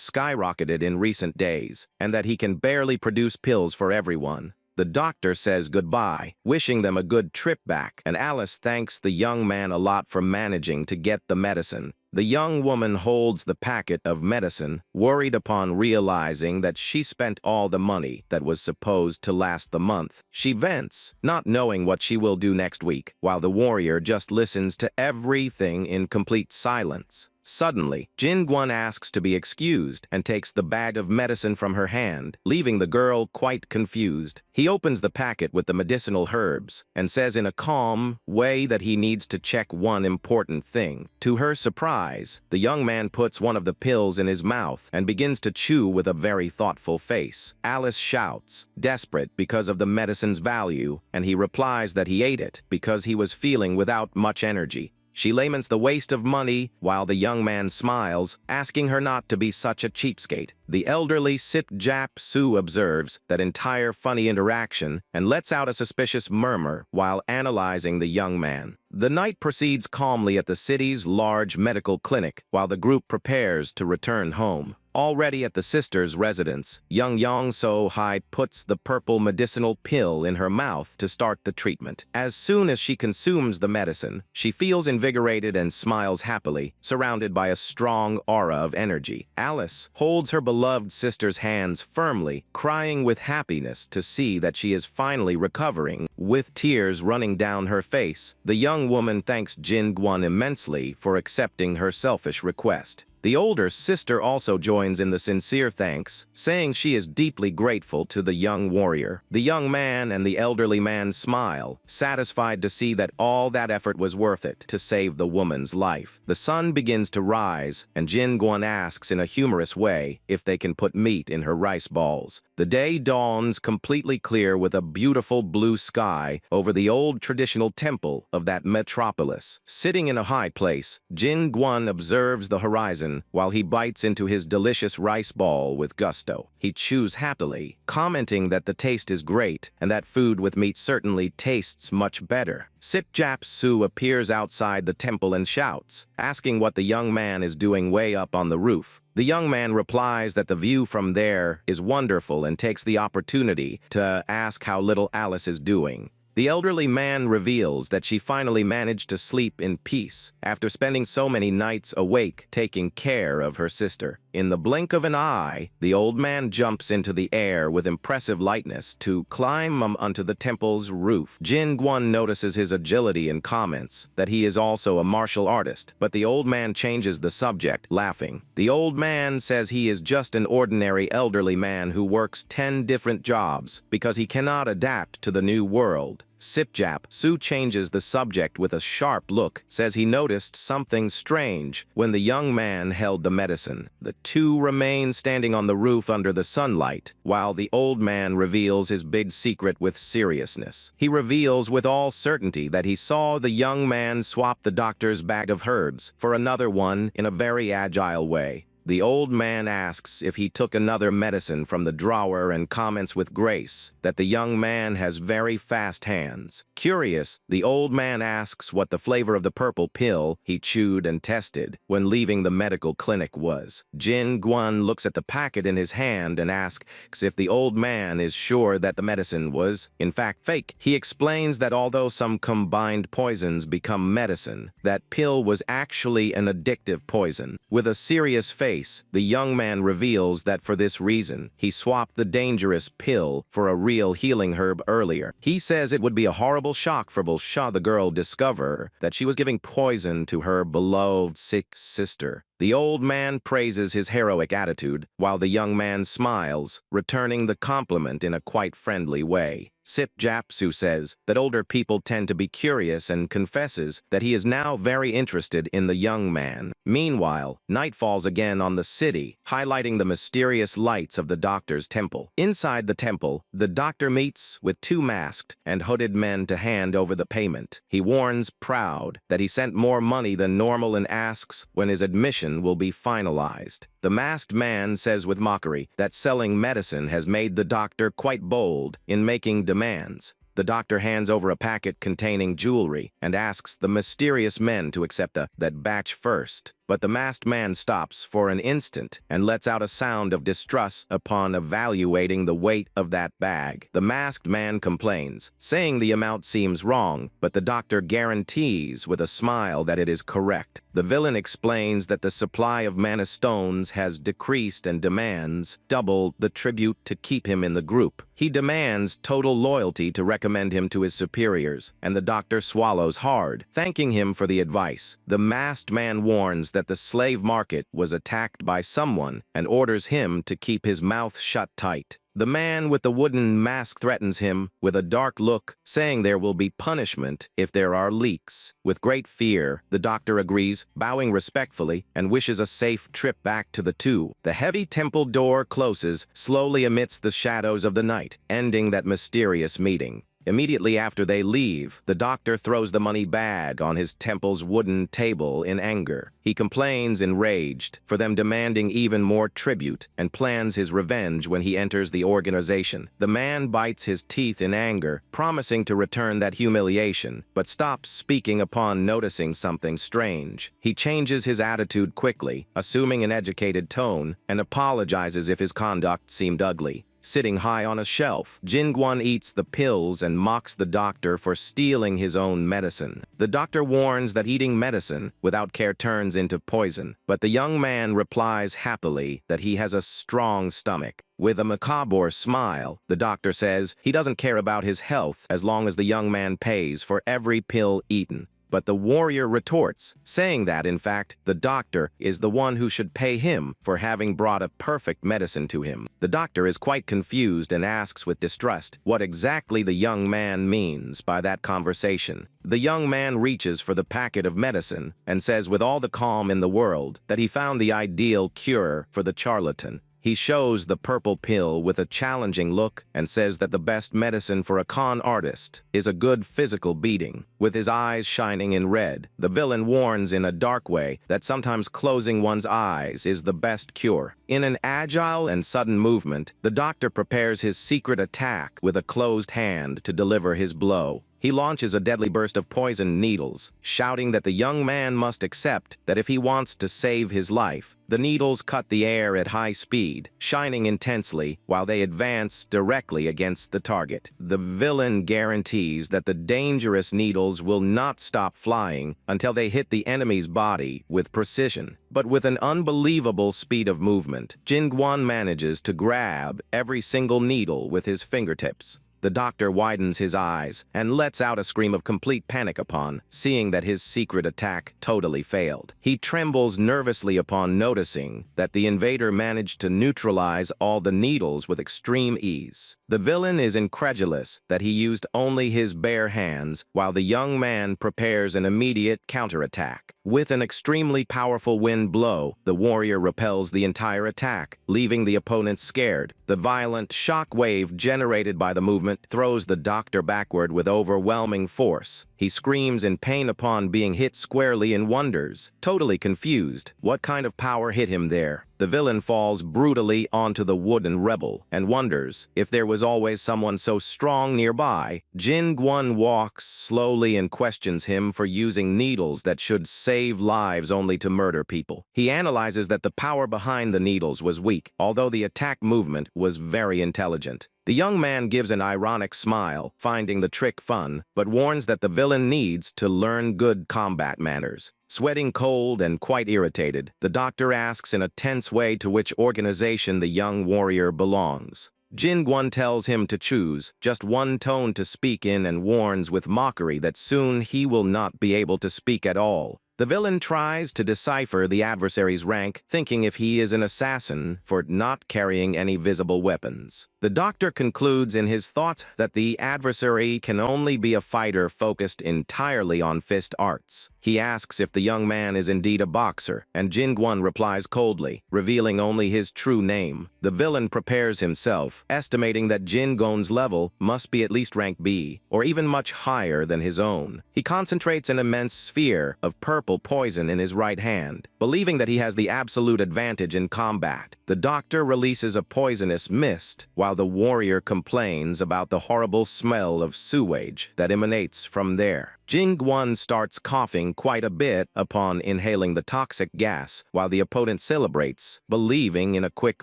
skyrocketed in recent days and that he can barely produce pills for everyone. The doctor says goodbye, wishing them a good trip back, and Alice thanks the young man a lot for managing to get the medicine. The young woman holds the packet of medicine, worried upon realizing that she spent all the money that was supposed to last the month. She vents, not knowing what she will do next week, while the warrior just listens to everything in complete silence. Suddenly, Jinguan asks to be excused and takes the bag of medicine from her hand, leaving the girl quite confused. He opens the packet with the medicinal herbs and says in a calm way that he needs to check one important thing. To her surprise, the young man puts one of the pills in his mouth and begins to chew with a very thoughtful face. Alice shouts, desperate because of the medicine's value, and he replies that he ate it because he was feeling without much energy. She laments the waste of money, while the young man smiles, asking her not to be such a cheapskate. The elderly Sip-Jap Su observes that entire funny interaction and lets out a suspicious murmur while analyzing the young man. The night proceeds calmly at the city's large medical clinic, while the group prepares to return home. Already at the sister's residence, young Yang So-hai puts the purple medicinal pill in her mouth to start the treatment. As soon as she consumes the medicine, she feels invigorated and smiles happily, surrounded by a strong aura of energy. Alice holds her beloved sister's hands firmly, crying with happiness to see that she is finally recovering. With tears running down her face, the young woman thanks Jin Guan immensely for accepting her selfish request. The older sister also joins in the sincere thanks, saying she is deeply grateful to the young warrior. The young man and the elderly man smile, satisfied to see that all that effort was worth it to save the woman's life. The sun begins to rise, and Jin Guan asks in a humorous way if they can put meat in her rice balls. The day dawns completely clear with a beautiful blue sky over the old traditional temple of that metropolis. Sitting in a high place, Jin Guan observes the horizon while he bites into his delicious rice ball with gusto. He chews happily, commenting that the taste is great and that food with meat certainly tastes much better. Sip-Jap Su appears outside the temple and shouts, asking what the young man is doing way up on the roof. The young man replies that the view from there is wonderful and takes the opportunity to ask how little Alice is doing. The elderly man reveals that she finally managed to sleep in peace after spending so many nights awake taking care of her sister. In the blink of an eye, the old man jumps into the air with impressive lightness to climb onto the temple's roof. Jin Guan notices his agility and comments that he is also a martial artist, but the old man changes the subject, laughing. The old man says he is just an ordinary elderly man who works 10 different jobs because he cannot adapt to the new world. Sip-Jap Su changes the subject with a sharp look, says he noticed something strange when the young man held the medicine. The two remain standing on the roof under the sunlight, while the old man reveals his big secret with seriousness. He reveals with all certainty that he saw the young man swap the doctor's bag of herbs for another one in a very agile way. The old man asks if he took another medicine from the drawer and comments with grace that the young man has very fast hands. Curious, the old man asks what the flavor of the purple pill he chewed and tested when leaving the medical clinic was. Jin Guan looks at the packet in his hand and asks if the old man is sure that the medicine was, in fact, fake. He explains that although some combined poisons become medicine, that pill was actually an addictive poison. With a serious face, the young man reveals that for this reason, he swapped the dangerous pill for a real healing herb earlier. He says it would be a horrible shock for the girl discover that she was giving poison to her beloved sick sister. The old man praises his heroic attitude, while the young man smiles, returning the compliment in a quite friendly way. Sip Japsu says that older people tend to be curious and confesses that he is now very interested in the young man. Meanwhile, night falls again on the city, highlighting the mysterious lights of the doctor's temple. Inside the temple, the doctor meets with two masked and hooded men to hand over the payment. He warns, proud, that he sent more money than normal and asks when his admission will be finalized. The masked man says with mockery that selling medicine has made the doctor quite bold in making demands. The doctor hands over a packet containing jewelry and asks the mysterious men to accept that batch first. But the masked man stops for an instant and lets out a sound of distrust upon evaluating the weight of that bag. The masked man complains, saying the amount seems wrong, but the doctor guarantees with a smile that it is correct. The villain explains that the supply of mana stones has decreased and demands double the tribute to keep him in the group. He demands total loyalty to recommend him to his superiors, and the doctor swallows hard, thanking him for the advice. The masked man warns that the slave market was attacked by someone and orders him to keep his mouth shut tight. The man with the wooden mask threatens him with a dark look, saying there will be punishment if there are leaks. With great fear, the doctor agrees, bowing respectfully, and wishes a safe trip back to the two. The heavy temple door closes slowly amidst the shadows of the night, ending that mysterious meeting. Immediately after they leave, the doctor throws the money bag on his temple's wooden table in anger. He complains, enraged, for them demanding even more tribute, and plans his revenge when he enters the organization. The man bites his teeth in anger, promising to return that humiliation, but stops speaking upon noticing something strange. He changes his attitude quickly, assuming an educated tone, and apologizes if his conduct seemed ugly. Sitting high on a shelf, Jinguan eats the pills and mocks the doctor for stealing his own medicine. The doctor warns that eating medicine without care turns into poison, but the young man replies happily that he has a strong stomach. With a macabre smile, the doctor says he doesn't care about his health as long as the young man pays for every pill eaten. But the warrior retorts, saying that, in fact, the doctor is the one who should pay him for having brought a perfect medicine to him. The doctor is quite confused and asks with distrust what exactly the young man means by that conversation. The young man reaches for the packet of medicine and says with all the calm in the world that he found the ideal cure for the charlatan. He shows the purple pill with a challenging look and says that the best medicine for a con artist is a good physical beating. With his eyes shining in red, the villain warns in a dark way that sometimes closing one's eyes is the best cure. In an agile and sudden movement, the doctor prepares his secret attack with a closed hand to deliver his blow. He launches a deadly burst of poison needles, shouting that the young man must accept that if he wants to save his life. The needles cut the air at high speed, shining intensely while they advance directly against the target. The villain guarantees that the dangerous needles will not stop flying until they hit the enemy's body with precision. But with an unbelievable speed of movement, Jinguan manages to grab every single needle with his fingertips. The doctor widens his eyes and lets out a scream of complete panic upon seeing that his secret attack totally failed. He trembles nervously upon noticing that the invader managed to neutralize all the needles with extreme ease. The villain is incredulous that he used only his bare hands while the young man prepares an immediate counterattack. With an extremely powerful wind blow, the warrior repels the entire attack, leaving the opponent scared. The violent shock wave generated by the movement throws the doctor backward with overwhelming force. He screams in pain upon being hit squarely and wonders, totally confused, what kind of power hit him there. the villain falls brutally onto the wooden rebel and wonders if there was always someone so strong nearby. Jin Gwon walks slowly and questions him for using needles that should save lives only to murder people. He analyzes that the power behind the needles was weak, although the attack movement was very intelligent. The young man gives an ironic smile, finding the trick fun, but warns that the villain needs to learn good combat manners. Sweating cold and quite irritated, the doctor asks in a tense way to which organization the young warrior belongs. Jin Gwon tells him to choose just one tone to speak in and warns with mockery that soon he will not be able to speak at all. The villain tries to decipher the adversary's rank, thinking if he is an assassin for not carrying any visible weapons. The doctor concludes in his thoughts that the adversary can only be a fighter focused entirely on fist arts. He asks if the young man is indeed a boxer, and Jin Gwon replies coldly, revealing only his true name. The villain prepares himself, estimating that Jin Gwon's level must be at least rank B, or even much higher than his own. He concentrates an immense sphere of purple poison in his right hand, believing that he has the absolute advantage in combat. The doctor releases a poisonous mist, while the warrior complains about the horrible smell of sewage that emanates from there. Jin Gwon starts coughing quite a bit upon inhaling the toxic gas, while the opponent celebrates, believing in a quick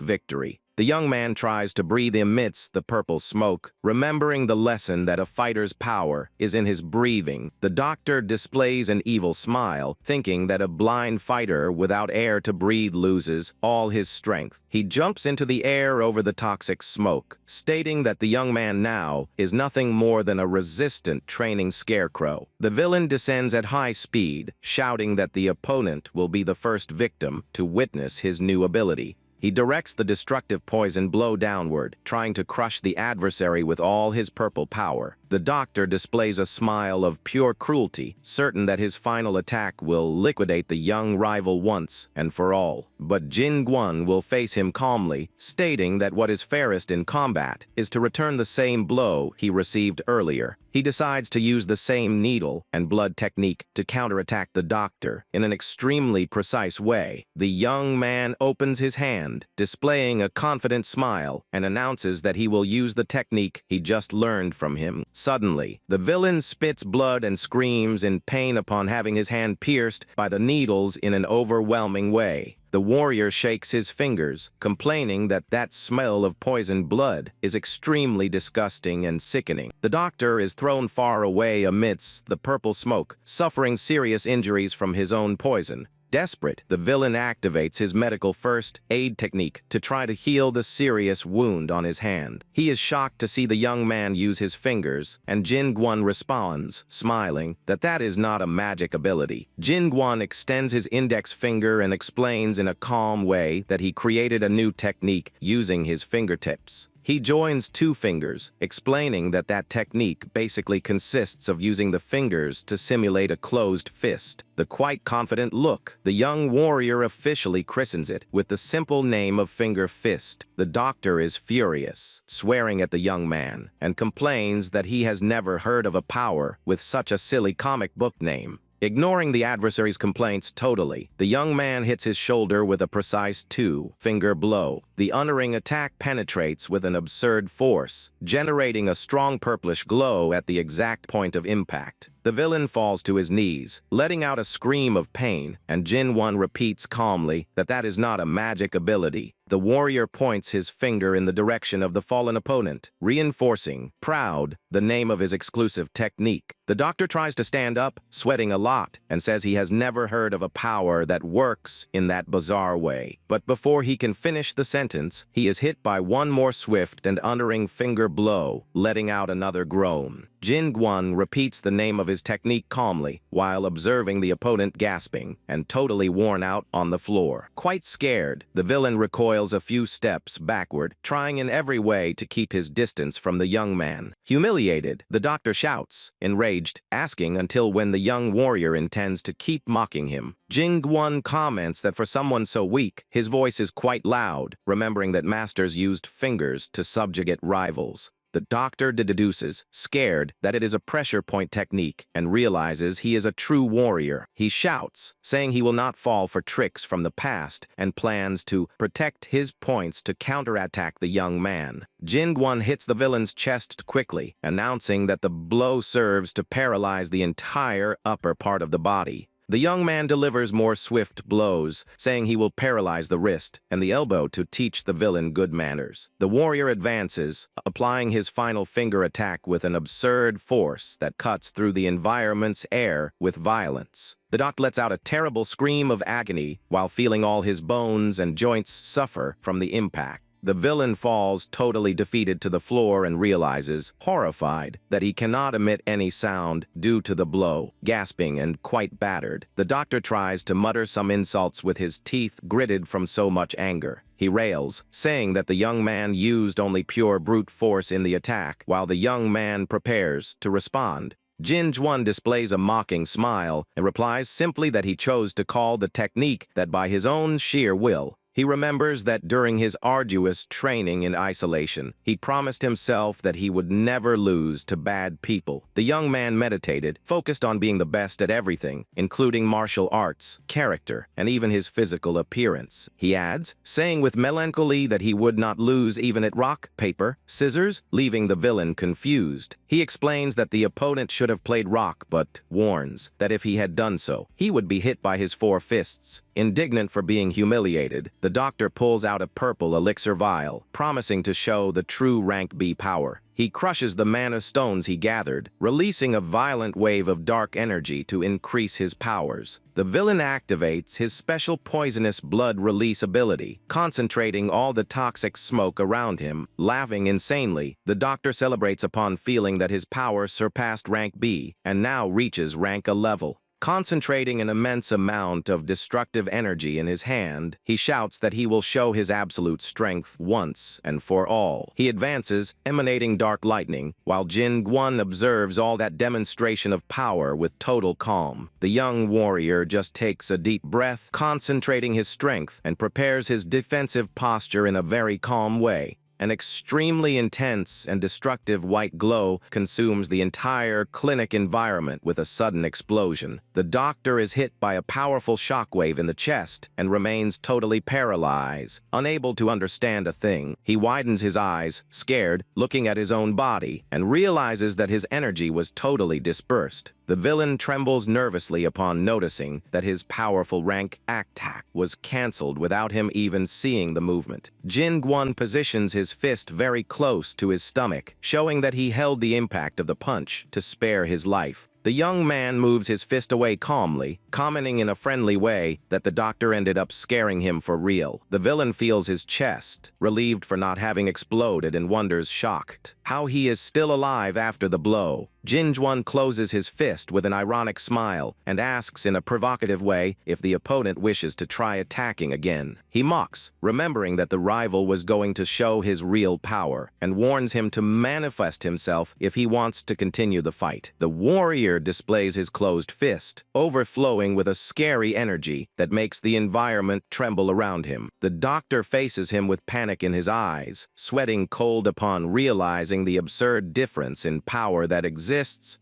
victory. The young man tries to breathe amidst the purple smoke, remembering the lesson that a fighter's power is in his breathing. The doctor displays an evil smile, thinking that a blind fighter without air to breathe loses all his strength. He jumps into the air over the toxic smoke, stating that the young man now is nothing more than a resistant training scarecrow. The villain descends at high speed, shouting that the opponent will be the first victim to witness his new ability. He directs the destructive poison blow downward, trying to crush the adversary with all his purple power. The doctor displays a smile of pure cruelty, certain that his final attack will liquidate the young rival once and for all. But Jin Gwon will face him calmly, stating that what is fairest in combat is to return the same blow he received earlier. He decides to use the same needle and blood technique to counterattack the doctor in an extremely precise way. The young man opens his hand, displaying a confident smile, and announces that he will use the technique he just learned from him. Suddenly, the villain spits blood and screams in pain upon having his hand pierced by the needles in an overwhelming way. The warrior shakes his fingers, complaining that that smell of poisoned blood is extremely disgusting and sickening. The doctor is thrown far away amidst the purple smoke, suffering serious injuries from his own poison. Desperate, the villain activates his medical first aid technique to try to heal the serious wound on his hand. He is shocked to see the young man use his fingers, and Jin Gwon responds, smiling, that is not a magic ability. Jin Gwon extends his index finger and explains in a calm way that he created a new technique using his fingertips. He joins two fingers, explaining that technique basically consists of using the fingers to simulate a closed fist. The quite confident look, the young warrior officially christens it with the simple name of finger fist. The doctor is furious, swearing at the young man, and complains that he has never heard of a power with such a silly comic book name. Ignoring the adversary's complaints totally, the young man hits his shoulder with a precise two-finger blow. The unerring attack penetrates with an absurd force, generating a strong purplish glow at the exact point of impact. The villain falls to his knees, letting out a scream of pain, and Jin Gwon repeats calmly that is not a magic ability. The warrior points his finger in the direction of the fallen opponent, reinforcing, proud, the name of his exclusive technique. The doctor tries to stand up, sweating a lot, and says he has never heard of a power that works in that bizarre way. But before he can finish the sentence, he is hit by one more swift and unerring finger blow, letting out another groan. Jin Gwon repeats the name of his technique calmly, while observing the opponent gasping and totally worn out on the floor. Quite scared, the villain recoils a few steps backward, trying in every way to keep his distance from the young man. Humiliated, the doctor shouts, enraged, asking until when the young warrior intends to keep mocking him. Jin Gwon comments that for someone so weak, his voice is quite loud, remembering that masters used fingers to subjugate rivals. The doctor deduces, scared, that it is a pressure point technique and realizes he is a true warrior. He shouts, saying he will not fall for tricks from the past and plans to protect his points to counterattack the young man. Jin-gwon hits the villain's chest quickly, announcing that the blow serves to paralyze the entire upper part of the body. The young man delivers more swift blows, saying he will paralyze the wrist and the elbow to teach the villain good manners. The warrior advances, applying his final finger attack with an absurd force that cuts through the environment's air with violence. The doc lets out a terrible scream of agony while feeling all his bones and joints suffer from the impact. The villain falls totally defeated to the floor and realizes, horrified, that he cannot emit any sound due to the blow. Gasping and quite battered, the doctor tries to mutter some insults with his teeth gritted from so much anger. He rails, saying that the young man used only pure brute force in the attack, while the young man prepares to respond. Jin-gwon displays a mocking smile and replies simply that he chose to call the technique that by his own sheer will. He remembers that during his arduous training in isolation, he promised himself that he would never lose to bad people. The young man meditated, focused on being the best at everything, including martial arts, character, and even his physical appearance. He adds, saying with melancholy that he would not lose even at rock, paper, scissors, leaving the villain confused. He explains that the opponent should have played rock, but warns that if he had done so, he would be hit by his 4 fists. Indignant for being humiliated, the doctor pulls out a purple elixir vial, promising to show the true rank B power. He crushes the mana stones he gathered, releasing a violent wave of dark energy to increase his powers. The villain activates his special poisonous blood release ability, concentrating all the toxic smoke around him. Laughing insanely, the doctor celebrates upon feeling that his power surpassed rank B and now reaches rank A level. Concentrating an immense amount of destructive energy in his hand, he shouts that he will show his absolute strength once and for all. He advances, emanating dark lightning, while Jin-gwon observes all that demonstration of power with total calm. The young warrior just takes a deep breath, concentrating his strength, and prepares his defensive posture in a very calm way. An extremely intense and destructive white glow consumes the entire clinic environment with a sudden explosion. The doctor is hit by a powerful shockwave in the chest and remains totally paralyzed, unable to understand a thing. He widens his eyes, scared, looking at his own body, and realizes that his energy was totally dispersed. The villain trembles nervously upon noticing that his powerful rank attack was cancelled without him even seeing the movement. Jin-gwon positions his fist very close to his stomach, showing that he held the impact of the punch to spare his life. The young man moves his fist away calmly, commenting in a friendly way that the doctor ended up scaring him for real. The villain feels his chest, relieved for not having exploded, and wonders, shocked, how he is still alive after the blow. Jin-gwon closes his fist with an ironic smile and asks in a provocative way if the opponent wishes to try attacking again. He mocks, remembering that the rival was going to show his real power, and warns him to manifest himself if he wants to continue the fight. The warrior displays his closed fist, overflowing with a scary energy that makes the environment tremble around him. The doctor faces him with panic in his eyes, sweating cold upon realizing the absurd difference in power that exists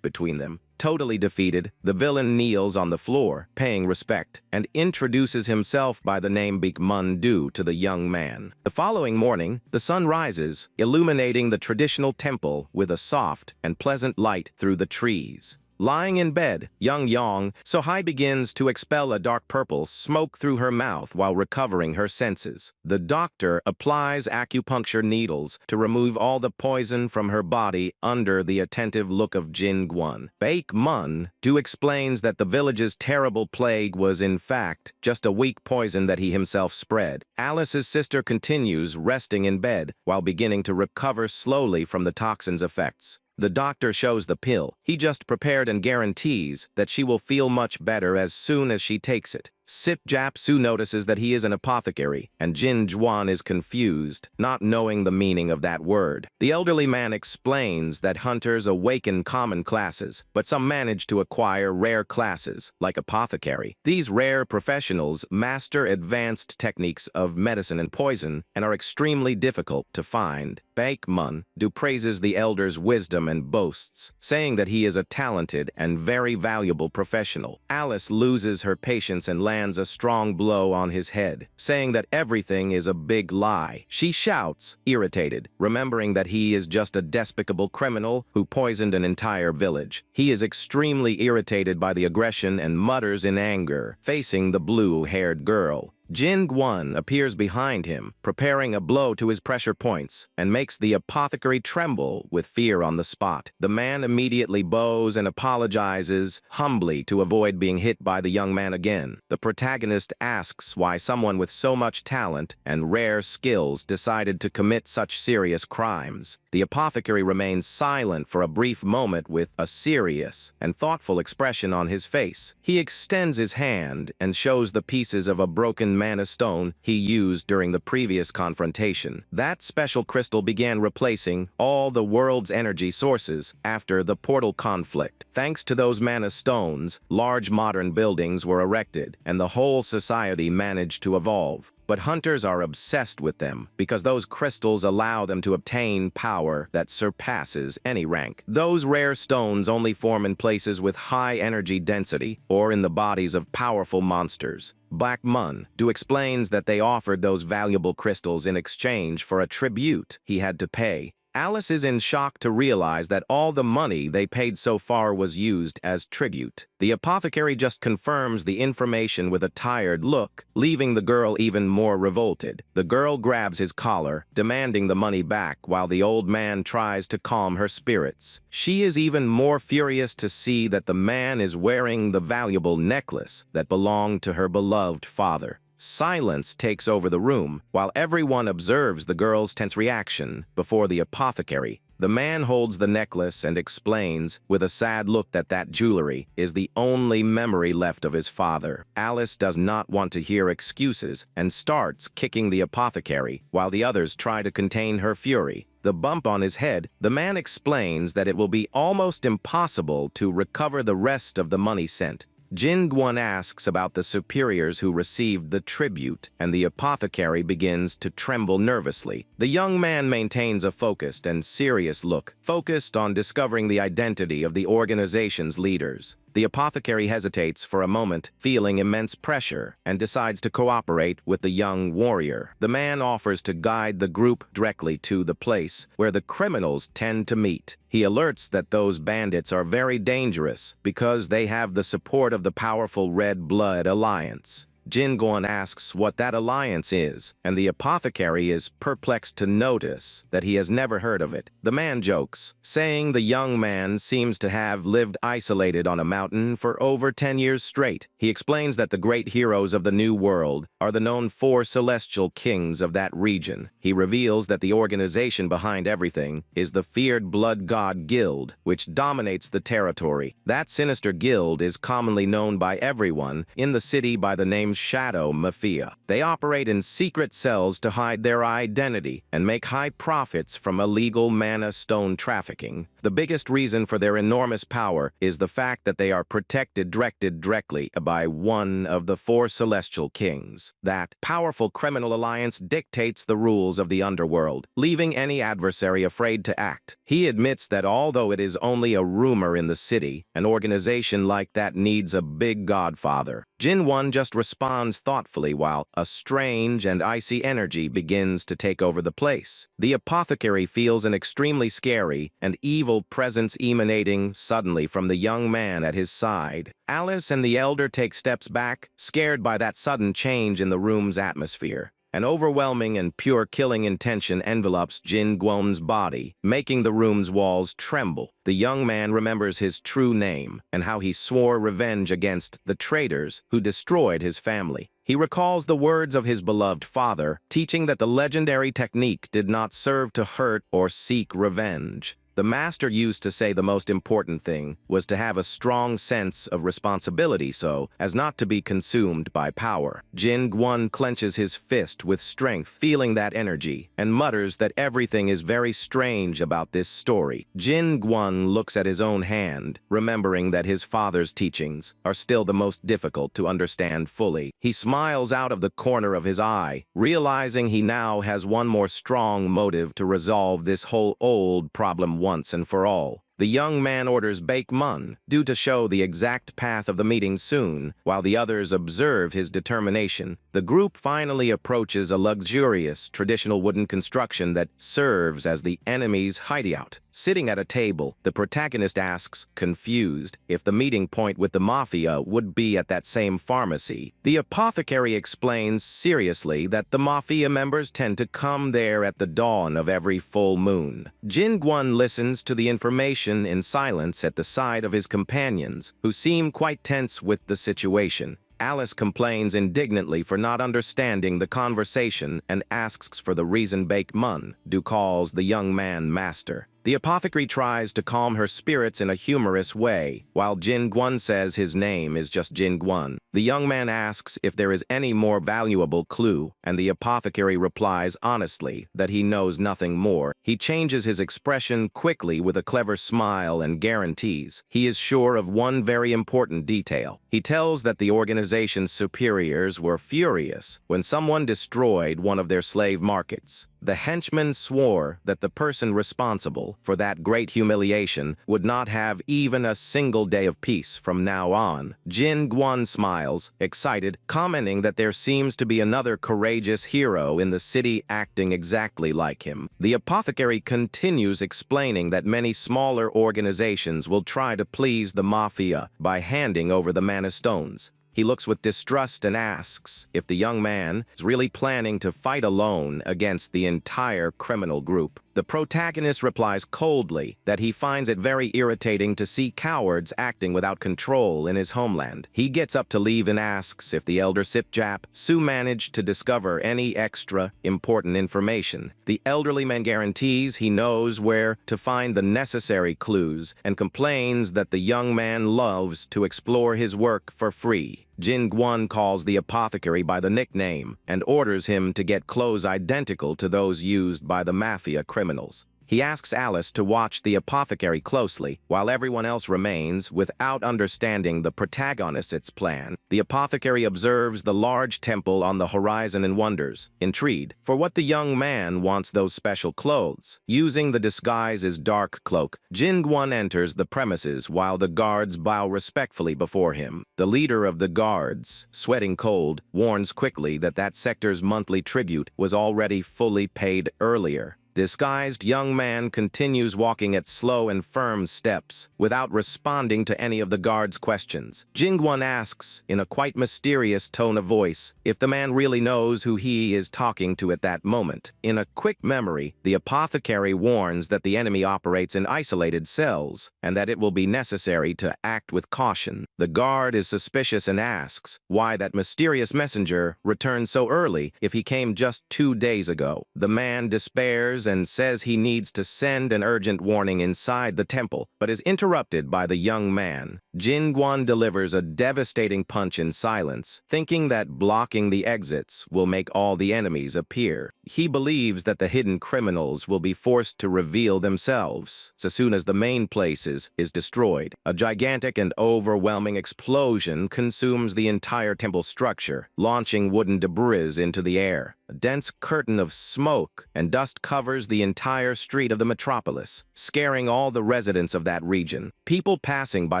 between them. Totally defeated, the villain kneels on the floor, paying respect, and introduces himself by the name Baekmun-do to the young man. The following morning, the sun rises, illuminating the traditional temple with a soft and pleasant light through the trees. Lying in bed, young Yong So-hai begins to expel a dark purple smoke through her mouth while recovering her senses. The doctor applies acupuncture needles to remove all the poison from her body under the attentive look of Jin-gwon. Baekmun-do explains that the village's terrible plague was in fact just a weak poison that he himself spread. Alice's sister continues resting in bed while beginning to recover slowly from the toxin's effects. The doctor shows the pill he just prepared and guarantees that she will feel much better as soon as she takes it. Sip Japsu notices that he is an apothecary, and Jin-gwon is confused, not knowing the meaning of that word. The elderly man explains that hunters awaken common classes, but some manage to acquire rare classes, like apothecary. These rare professionals master advanced techniques of medicine and poison and are extremely difficult to find. Baekmun praises the elder's wisdom and boasts, saying that he is a talented and very valuable professional. Alice loses her patience and lands a strong blow on his head, saying that everything is a big lie. She shouts, irritated, remembering that he is just a despicable criminal who poisoned an entire village. He is extremely irritated by the aggression and mutters in anger, facing the blue-haired girl. Jin Gwon appears behind him, preparing a blow to his pressure points, and makes the apothecary tremble with fear on the spot. The man immediately bows and apologizes humbly to avoid being hit by the young man again. The protagonist asks why someone with so much talent and rare skills decided to commit such serious crimes. The apothecary remains silent for a brief moment with a serious and thoughtful expression on his face. He extends his hand and shows the pieces of a broken mana stone he used during the previous confrontation. That special crystal began replacing all the world's energy sources after the portal conflict. Thanks to those mana stones, large modern buildings were erected, and the whole society managed to evolve. But hunters are obsessed with them because those crystals allow them to obtain power that surpasses any rank. Those rare stones only form in places with high energy density or in the bodies of powerful monsters. Baekmun explains that they offered those valuable crystals in exchange for a tribute he had to pay. Alice is in shock to realize that all the money they paid so far was used as tribute. The apothecary just confirms the information with a tired look, leaving the girl even more revolted. The girl grabs his collar, demanding the money back while the old man tries to calm her spirits. She is even more furious to see that the man is wearing the valuable necklace that belonged to her beloved father. Silence takes over the room, while everyone observes the girl's tense reaction before the apothecary. The man holds the necklace and explains, with a sad look, that that jewelry is the only memory left of his father. Alice does not want to hear excuses and starts kicking the apothecary, while the others try to contain her fury. The bump on his head, the man explains that it will be almost impossible to recover the rest of the money sent. Jin Gwon asks about the superiors who received the tribute, and the apothecary begins to tremble nervously. The young man maintains a focused and serious look, focused on discovering the identity of the organization's leaders. The apothecary hesitates for a moment, feeling immense pressure, and decides to cooperate with the young warrior. The man offers to guide the group directly to the place where the criminals tend to meet. He alerts that those bandits are very dangerous because they have the support of the powerful Red Blood Alliance. Jin Gwon asks what that alliance is, and the apothecary is perplexed to notice that he has never heard of it. The man jokes, saying the young man seems to have lived isolated on a mountain for over 10 years straight. He explains that the great heroes of the New World are the known 4 celestial kings of that region. He reveals that the organization behind everything is the feared Blood God Guild, which dominates the territory. That sinister guild is commonly known by everyone in the city by the name Shadow Mafia. They operate in secret cells to hide their identity and make high profits from illegal mana stone trafficking. The biggest reason for their enormous power is the fact that they are protected directly by one of the 4 celestial kings. That powerful criminal alliance dictates the rules of the underworld, leaving any adversary afraid to act. He admits that although it is only a rumor in the city, an organization like that needs a big godfather. Jin Won just responds thoughtfully while a strange and icy energy begins to take over the place. The apothecary feels an extremely scary and evil presence emanating suddenly from the young man at his side. Alice and the elder take steps back, scared by that sudden change in the room's atmosphere. An overwhelming and pure killing intention envelops Jin Gwon's body, making the room's walls tremble. The young man remembers his true name and how he swore revenge against the traitors who destroyed his family. He recalls the words of his beloved father, teaching that the legendary technique did not serve to hurt or seek revenge. The The master used to say the most important thing was to have a strong sense of responsibility so as not to be consumed by power. Jin Guan clenches his fist with strength, feeling that energy, and mutters that everything is very strange about this story. Jin Guan looks at his own hand, remembering that his father's teachings are still the most difficult to understand fully. He smiles out of the corner of his eye, realizing he now has one more strong motive to resolve this whole old problem once and for all. The young man orders bake mun, due to show the exact path of the meeting soon, while the others observe his determination. The group finally approaches a luxurious, traditional wooden construction that serves as the enemy's hideout. Sitting at a table, the protagonist asks, confused, if the meeting point with the mafia would be at that same pharmacy. The apothecary explains seriously that the mafia members tend to come there at the dawn of every full moon. Jin Guan listens to the information in silence at the side of his companions, who seem quite tense with the situation. Alice complains indignantly for not understanding the conversation and asks for the reason bake mun. Du calls the young man master. The apothecary tries to calm her spirits in a humorous way, while Jin Guan says his name is just Jin Guan. The young man asks if there is any more valuable clue, and the apothecary replies honestly that he knows nothing more. He changes his expression quickly with a clever smile and guarantees he is sure of one very important detail. He tells that the organization's superiors were furious when someone destroyed one of their slave markets. The henchman swore that the person responsible for that great humiliation would not have even a single day of peace from now on. Jin Guan smiles, excited, commenting that there seems to be another courageous hero in the city acting exactly like him. The apothecary continues explaining that many smaller organizations will try to please the mafia by handing over the mana stones. He looks with distrust and asks if the young man is really planning to fight alone against the entire criminal group. The protagonist replies coldly that he finds it very irritating to see cowards acting without control in his homeland. He gets up to leave and asks if the elder Sipjap Su managed to discover any extra important information. The elderly man guarantees he knows where to find the necessary clues and complains that the young man loves to explore his work for free. Jin Guan calls the apothecary by the nickname and orders him to get clothes identical to those used by the mafia criminals. He asks Alice to watch the apothecary closely, while everyone else remains without understanding the protagonist's plan. The apothecary observes the large temple on the horizon and wonders, intrigued, for what the young man wants those special clothes. Using the disguise's dark cloak, Jin Guan enters the premises while the guards bow respectfully before him. The leader of the guards, sweating cold, warns quickly that that sector's monthly tribute was already fully paid earlier. Disguised young man continues walking at slow and firm steps, without responding to any of the guards' questions. Jin Guan asks, in a quite mysterious tone of voice, if the man really knows who he is talking to at that moment. In a quick memory, the apothecary warns that the enemy operates in isolated cells, and that it will be necessary to act with caution. The guard is suspicious and asks why that mysterious messenger returned so early if he came just 2 days ago. The man despairs and says he needs to send an urgent warning inside the temple, but is interrupted by the young man. Jin Guan delivers a devastating punch in silence, thinking that blocking the exits will make all the enemies appear. He believes that the hidden criminals will be forced to reveal themselves as soon as the main place is destroyed. A gigantic and overwhelming explosion consumes the entire temple structure, launching wooden debris into the air. A dense curtain of smoke and dust covers the entire street of the metropolis, scaring all the residents of that region. People passing by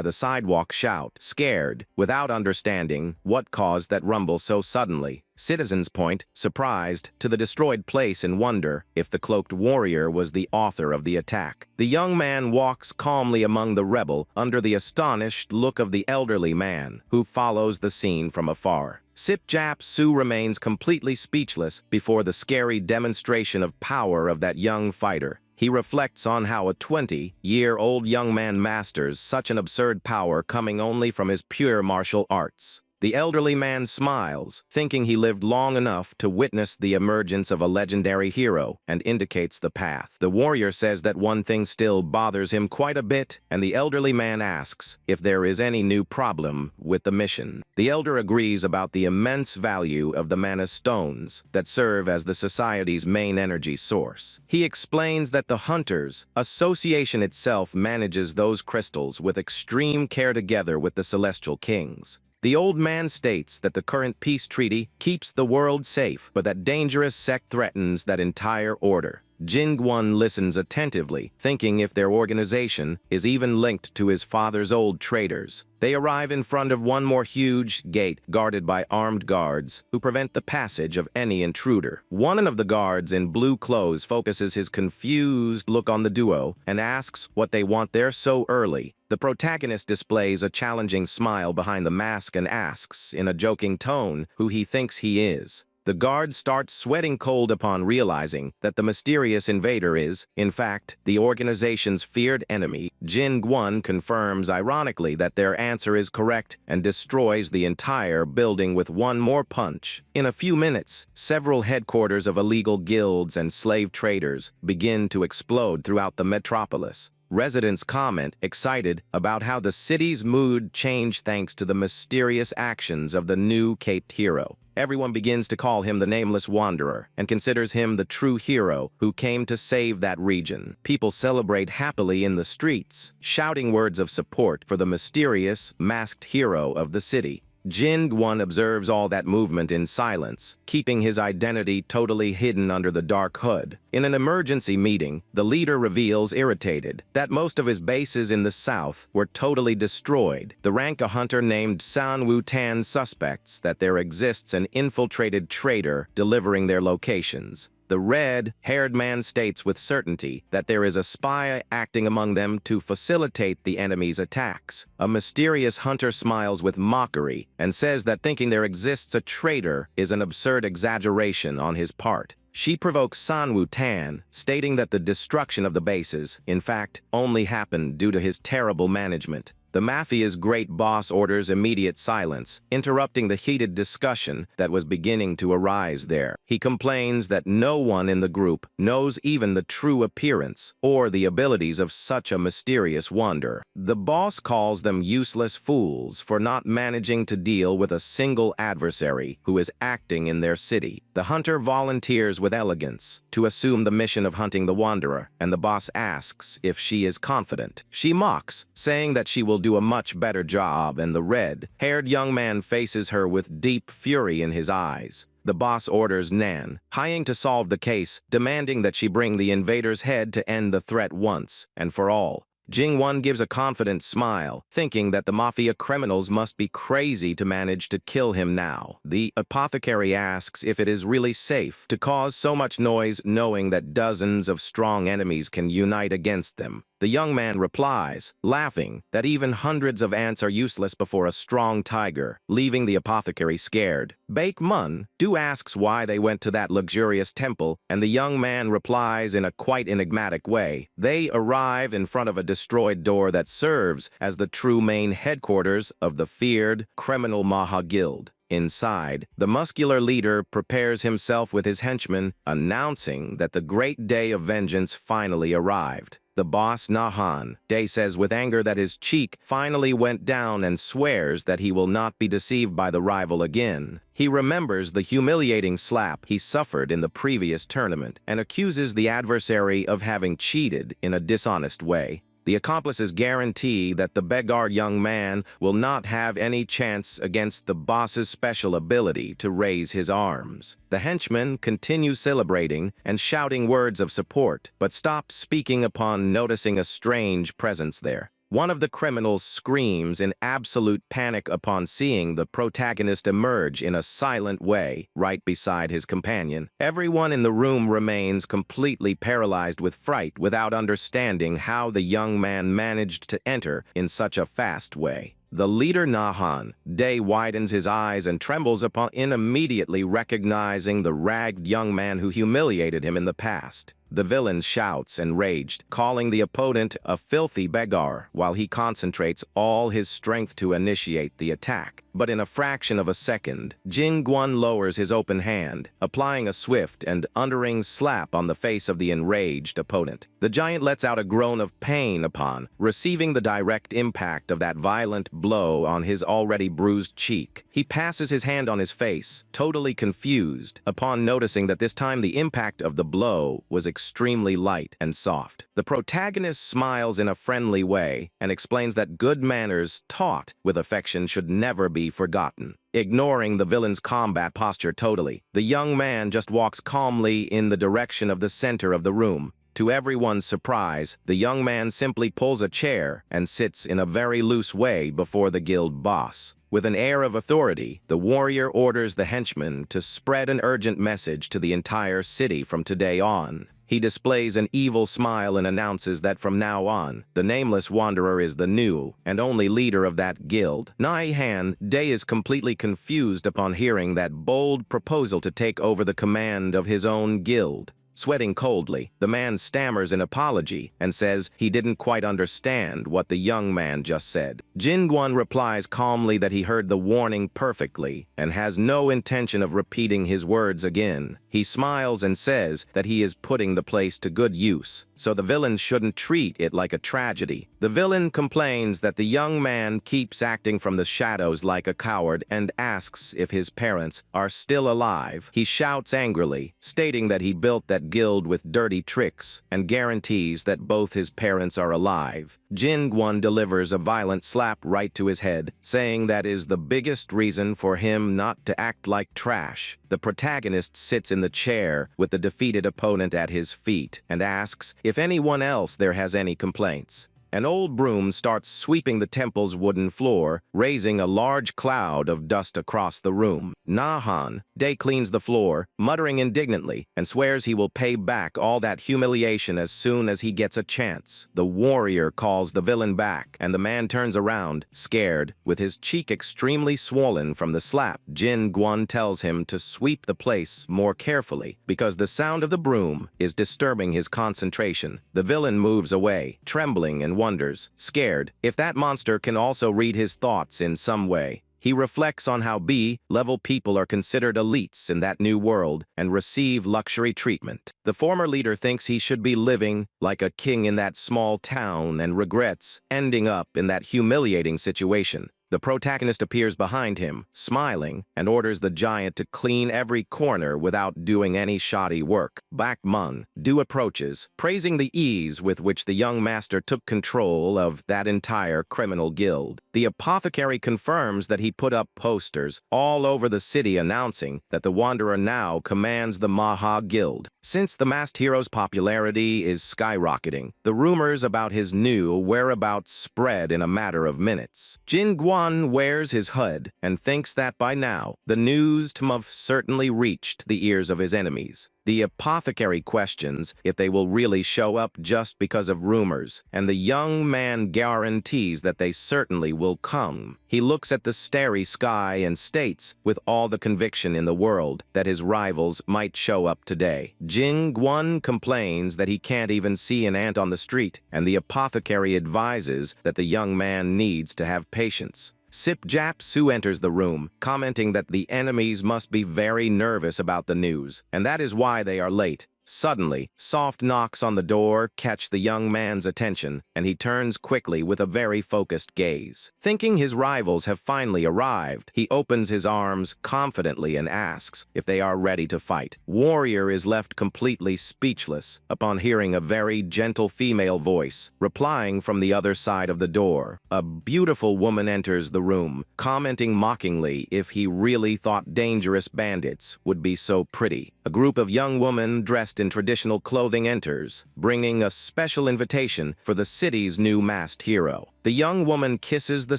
the sidewalk shout, scared, without understanding what caused that rumble so suddenly. Citizens point, surprised, to the destroyed place and wonder if the cloaked warrior was the author of the attack. The young man walks calmly among the rebel under the astonished look of the elderly man, who follows the scene from afar. Sipjap Su remains completely speechless before the scary demonstration of power of that young fighter. He reflects on how a 20-year-old young man masters such an absurd power coming only from his pure martial arts. The elderly man smiles, thinking he lived long enough to witness the emergence of a legendary hero, and indicates the path. The warrior says that one thing still bothers him quite a bit, and the elderly man asks if there is any new problem with the mission. The elder agrees about the immense value of the mana stones that serve as the society's main energy source. He explains that the Hunters Association itself manages those crystals with extreme care together with the Celestial Kings. The old man states that the current peace treaty keeps the world safe, but that dangerous sect threatens that entire order. Jingguan listens attentively, thinking if their organization is even linked to his father's old traders. They arrive in front of one more huge gate guarded by armed guards who prevent the passage of any intruder. One of the guards in blue clothes focuses his confused look on the duo and asks what they want there so early. The protagonist displays a challenging smile behind the mask and asks, in a joking tone, who he thinks he is. The guard starts sweating cold upon realizing that the mysterious invader is, in fact, the organization's feared enemy. Jin Guan confirms ironically that their answer is correct and destroys the entire building with one more punch. In a few minutes, several headquarters of illegal guilds and slave traders begin to explode throughout the metropolis. Residents comment, excited, about how the city's mood changed thanks to the mysterious actions of the new caped hero. Everyone begins to call him the Nameless Wanderer and considers him the true hero who came to save that region. People celebrate happily in the streets, shouting words of support for the mysterious, masked hero of the city. Jin Guan observes all that movement in silence, keeping his identity totally hidden under the dark hood. In an emergency meeting, the leader reveals, irritated, that most of his bases in the south were totally destroyed. The rank a hunter named San Wu Tan suspects that there exists an infiltrated traitor delivering their locations. The red-haired man states with certainty that there is a spy acting among them to facilitate the enemy's attacks. A mysterious hunter smiles with mockery and says that thinking there exists a traitor is an absurd exaggeration on his part. She provokes San Wu Tan, stating that the destruction of the bases, in fact, only happened due to his terrible management. The mafia's great boss orders immediate silence, interrupting the heated discussion that was beginning to arise there. He complains that no one in the group knows even the true appearance or the abilities of such a mysterious wanderer. The boss calls them useless fools for not managing to deal with a single adversary who is acting in their city. The hunter volunteers with elegance to assume the mission of hunting the wanderer, and the boss asks if she is confident. She mocks, saying that she will do a much better job, and the red-haired young man faces her with deep fury in his eyes. The boss orders Nan, Hying to solve the case, demanding that she bring the invader's head to end the threat once and for all. Jingwon gives a confident smile, thinking that the mafia criminals must be crazy to manage to kill him now. The apothecary asks if it is really safe to cause so much noise knowing that dozens of strong enemies can unite against them. The young man replies, laughing, that even hundreds of ants are useless before a strong tiger, leaving the apothecary scared. Baek Mun Do asks why they went to that luxurious temple, and the young man replies in a quite enigmatic way. They arrive in front of a destroyed door that serves as the true main headquarters of the feared criminal Maha Guild. Inside, the muscular leader prepares himself with his henchmen, announcing that the great day of vengeance finally arrived. The boss, Nahan, Day says with anger that his cheek finally went down and swears that he will not be deceived by the rival again. He remembers the humiliating slap he suffered in the previous tournament and accuses the adversary of having cheated in a dishonest way. The accomplices guarantee that the beggar young man will not have any chance against the boss's special ability to raise his arms. The henchmen continue celebrating and shouting words of support, but stop speaking upon noticing a strange presence there. One of the criminals screams in absolute panic upon seeing the protagonist emerge in a silent way right beside his companion. Everyone in the room remains completely paralyzed with fright without understanding how the young man managed to enter in such a fast way. The leader Nahan, Day widens his eyes and trembles upon immediately recognizing the ragged young man who humiliated him in the past. The villain shouts enraged, calling the opponent a filthy beggar while he concentrates all his strength to initiate the attack. but in a fraction of a second, Jin Guan lowers his open hand, applying a swift and unerring slap on the face of the enraged opponent. The giant lets out a groan of pain upon receiving the direct impact of that violent blow on his already bruised cheek. He passes his hand on his face, totally confused, upon noticing that this time the impact of the blow was extremely light and soft. The protagonist smiles in a friendly way and explains that good manners taught with affection should never be forgotten. Ignoring the villain's combat posture totally, the young man just walks calmly in the direction of the center of the room. To everyone's surprise, the young man simply pulls a chair and sits in a very loose way before the guild boss. With an air of authority, the warrior orders the henchman to spread an urgent message to the entire city from today on. He displays an evil smile and announces that from now on, the Nameless Wanderer is the new and only leader of that guild. Naihan Day is completely confused upon hearing that bold proposal to take over the command of his own guild. Sweating coldly, the man stammers an apology and says he didn't quite understand what the young man just said. Jin Guan replies calmly that he heard the warning perfectly and has no intention of repeating his words again. He smiles and says that he is putting the place to good use, so the villain shouldn't treat it like a tragedy. The villain complains that the young man keeps acting from the shadows like a coward and asks if his parents are still alive. He shouts angrily, stating that he built that guild with dirty tricks and guarantees that both his parents are alive. Jin Guan delivers a violent slap right to his head, saying that is the biggest reason for him not to act like trash. The protagonist sits in the chair with the defeated opponent at his feet and asks if anyone else there has any complaints. An old broom starts sweeping the temple's wooden floor, raising a large cloud of dust across the room. Nahan Day cleans the floor, muttering indignantly, and swears he will pay back all that humiliation as soon as he gets a chance. The warrior calls the villain back, and the man turns around, scared, with his cheek extremely swollen from the slap. Jin Guan tells him to sweep the place more carefully, because the sound of the broom is disturbing his concentration. The villain moves away, trembling and wonders, scared, if that monster can also read his thoughts in some way. He reflects on how B-level people are considered elites in that new world and receive luxury treatment. The former leader thinks he should be living like a king in that small town and regrets ending up in that humiliating situation. The protagonist appears behind him, smiling, and orders the giant to clean every corner without doing any shoddy work. Bakmun Du approaches, praising the ease with which the young master took control of that entire criminal guild. The apothecary confirms that he put up posters all over the city announcing that the Wanderer now commands the Maha Guild. Since the masked hero's popularity is skyrocketing, the rumors about his new whereabouts spread in a matter of minutes. Jin Guan wears his hood and thinks that by now, the news must certainly reached the ears of his enemies. The apothecary questions if they will really show up just because of rumors, and the young man guarantees that they certainly will come. He looks at the starry sky and states, with all the conviction in the world, that his rivals might show up today. Jin Guan complains that he can't even see an ant on the street, and the apothecary advises that the young man needs to have patience. Sip Jap Su enters the room, commenting that the enemies must be very nervous about the news, and that is why they are late. Suddenly, soft knocks on the door catch the young man's attention, and he turns quickly with a very focused gaze. Thinking his rivals have finally arrived, he opens his arms confidently and asks if they are ready to fight. Warrior is left completely speechless upon hearing a very gentle female voice, replying from the other side of the door. A beautiful woman enters the room, commenting mockingly if he really thought dangerous bandits would be so pretty. A group of young women dressed in traditional clothing enters, bringing a special invitation for the city's new masked hero. The young woman kisses the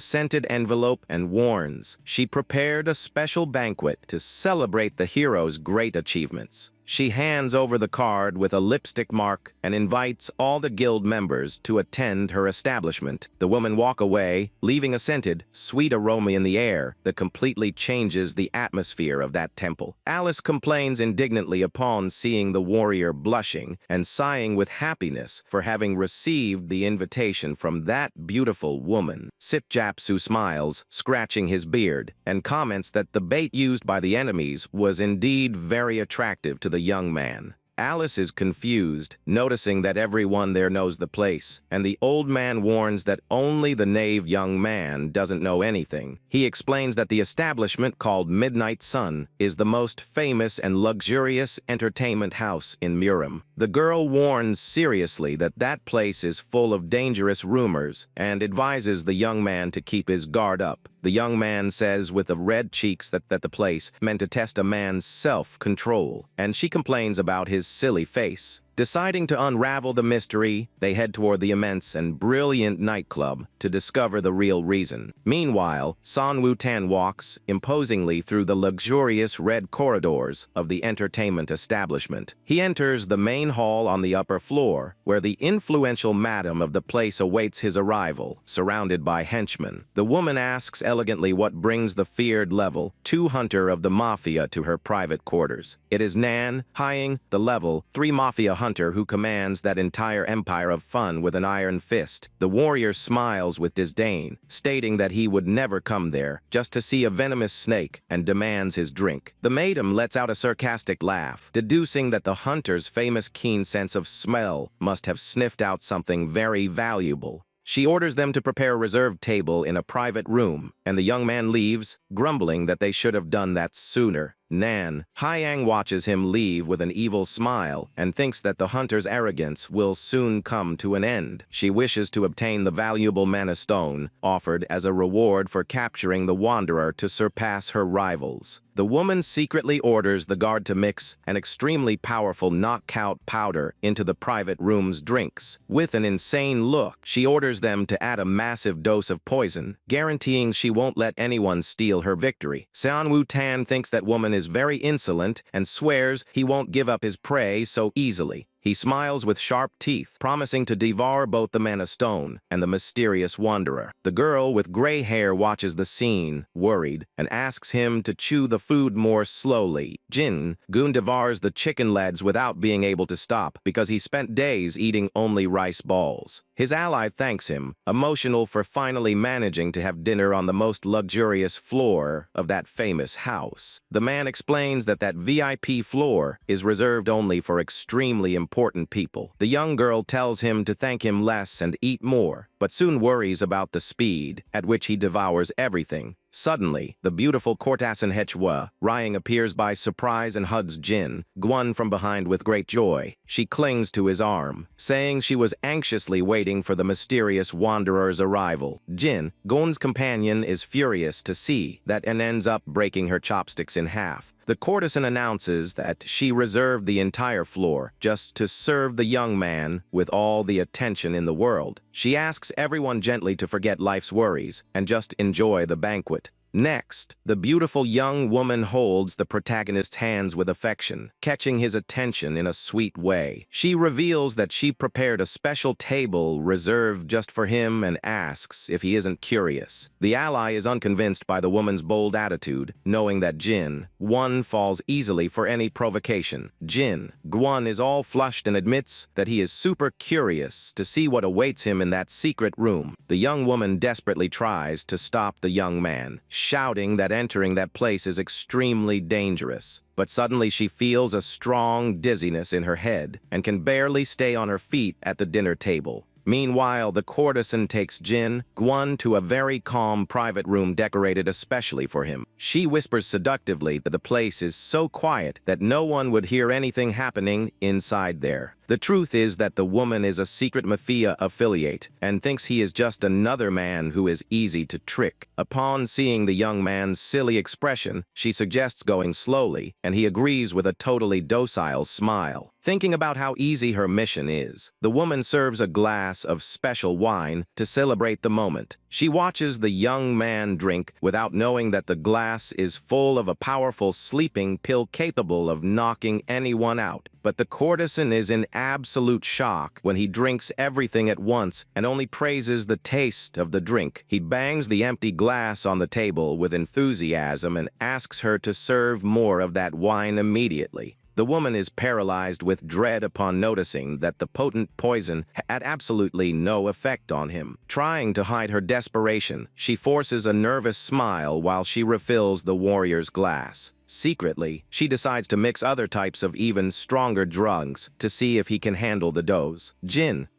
scented envelope and warns she prepared a special banquet to celebrate the hero's great achievements. She hands over the card with a lipstick mark and invites all the guild members to attend her establishment. The women walk away, leaving a scented, sweet aroma in the air that completely changes the atmosphere of that temple. Alice complains indignantly upon seeing the warrior blushing and sighing with happiness for having received the invitation from that beautiful woman. Sipjapsu smiles, scratching his beard, and comments that the bait used by the enemies was indeed very attractive to the young man. Alice is confused, noticing that everyone there knows the place, and the old man warns that only the naive young man doesn't know anything. He explains that the establishment called Midnight Sun is the most famous and luxurious entertainment house in Murim. The girl warns seriously that that place is full of dangerous rumors and advises the young man to keep his guard up. The young man says with the red cheeks that the place meant to test a man's self-control, and she complains about his silly face. Deciding to unravel the mystery, they head toward the immense and brilliant nightclub to discover the real reason. Meanwhile, San Wu-tan walks imposingly through the luxurious red corridors of the entertainment establishment. He enters the main hall on the upper floor, where the influential madam of the place awaits his arrival, surrounded by henchmen. The woman asks elegantly what brings the feared level 2 hunter of the mafia to her private quarters. It is Nan, Hying, the level 3 mafia hunter who commands that entire empire of fun with an iron fist. The warrior smiles with disdain, stating that he would never come there just to see a venomous snake, and demands his drink. The madam lets out a sarcastic laugh, deducing that the hunter's famous keen sense of smell must have sniffed out something very valuable. She orders them to prepare a reserved table in a private room, and the young man leaves, grumbling that they should have done that sooner. Nan, Hyang watches him leave with an evil smile and thinks that the hunter's arrogance will soon come to an end. She wishes to obtain the valuable mana stone offered as a reward for capturing the wanderer to surpass her rivals. The woman secretly orders the guard to mix an extremely powerful knockout powder into the private room's drinks. With an insane look, she orders them to add a massive dose of poison, guaranteeing she won't let anyone steal her victory. San Wu-tan thinks that woman is very insolent and swears he won't give up his prey so easily. He smiles with sharp teeth, promising to devour both the mana stone and the mysterious wanderer. The girl with gray hair watches the scene, worried, and asks him to chew the food more slowly. Jin Goon devours the chicken legs without being able to stop because he spent days eating only rice balls. His ally thanks him, emotional for finally managing to have dinner on the most luxurious floor of that famous house. The man explains that that VIP floor is reserved only for extremely important people. The young girl tells him to thank him less and eat more, but soon worries about the speed at which he devours everything. Suddenly, the beautiful courtesan Hechwa, Rying appears by surprise and hugs Jin Gwon from behind with great joy. She clings to his arm, saying she was anxiously waiting for the mysterious wanderer's arrival. Jin Gwon's companion is furious to see that and ends up breaking her chopsticks in half. The courtesan announces that she reserved the entire floor just to serve the young man with all the attention in the world. She asks everyone gently to forget life's worries and just enjoy the banquet. Next, the beautiful young woman holds the protagonist's hands with affection, catching his attention in a sweet way. She reveals that she prepared a special table reserved just for him and asks if he isn't curious. The ally is unconvinced by the woman's bold attitude, knowing that Jin Gwon falls easily for any provocation. Jin Gwon is all flushed and admits that he is super curious to see what awaits him in that secret room. The young woman desperately tries to stop the young man, shouting that entering that place is extremely dangerous. But suddenly she feels a strong dizziness in her head and can barely stay on her feet at the dinner table. Meanwhile, the courtesan takes Jin Gwon to a very calm private room decorated especially for him. She whispers seductively that the place is so quiet that no one would hear anything happening inside there. The truth is that the woman is a secret mafia affiliate and thinks he is just another man who is easy to trick. Upon seeing the young man's silly expression, she suggests going slowly, and he agrees with a totally docile smile. Thinking about how easy her mission is, the woman serves a glass of special wine to celebrate the moment. She watches the young man drink without knowing that the glass is full of a powerful sleeping pill capable of knocking anyone out. But the courtesan is in absolute shock when he drinks everything at once and only praises the taste of the drink. He bangs the empty glass on the table with enthusiasm and asks her to serve more of that wine immediately. The woman is paralyzed with dread upon noticing that the potent poison had absolutely no effect on him. Trying to hide her desperation, she forces a nervous smile while she refills the warrior's glass. Secretly, she decides to mix other types of even stronger drugs to see if he can handle the dose.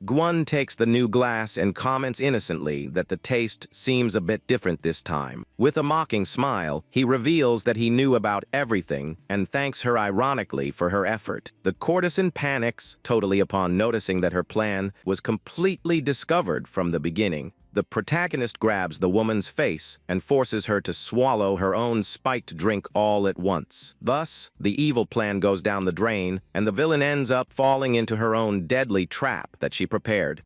Gwon takes the new glass and comments innocently that the taste seems a bit different this time. With a mocking smile, he reveals that he knew about everything and thanks her ironically for her effort. The courtesan panics totally upon noticing that her plan was completely discovered from the beginning. The protagonist grabs the woman's face and forces her to swallow her own spiked drink all at once. Thus, the evil plan goes down the drain, and the villain ends up falling into her own deadly trap that she prepared.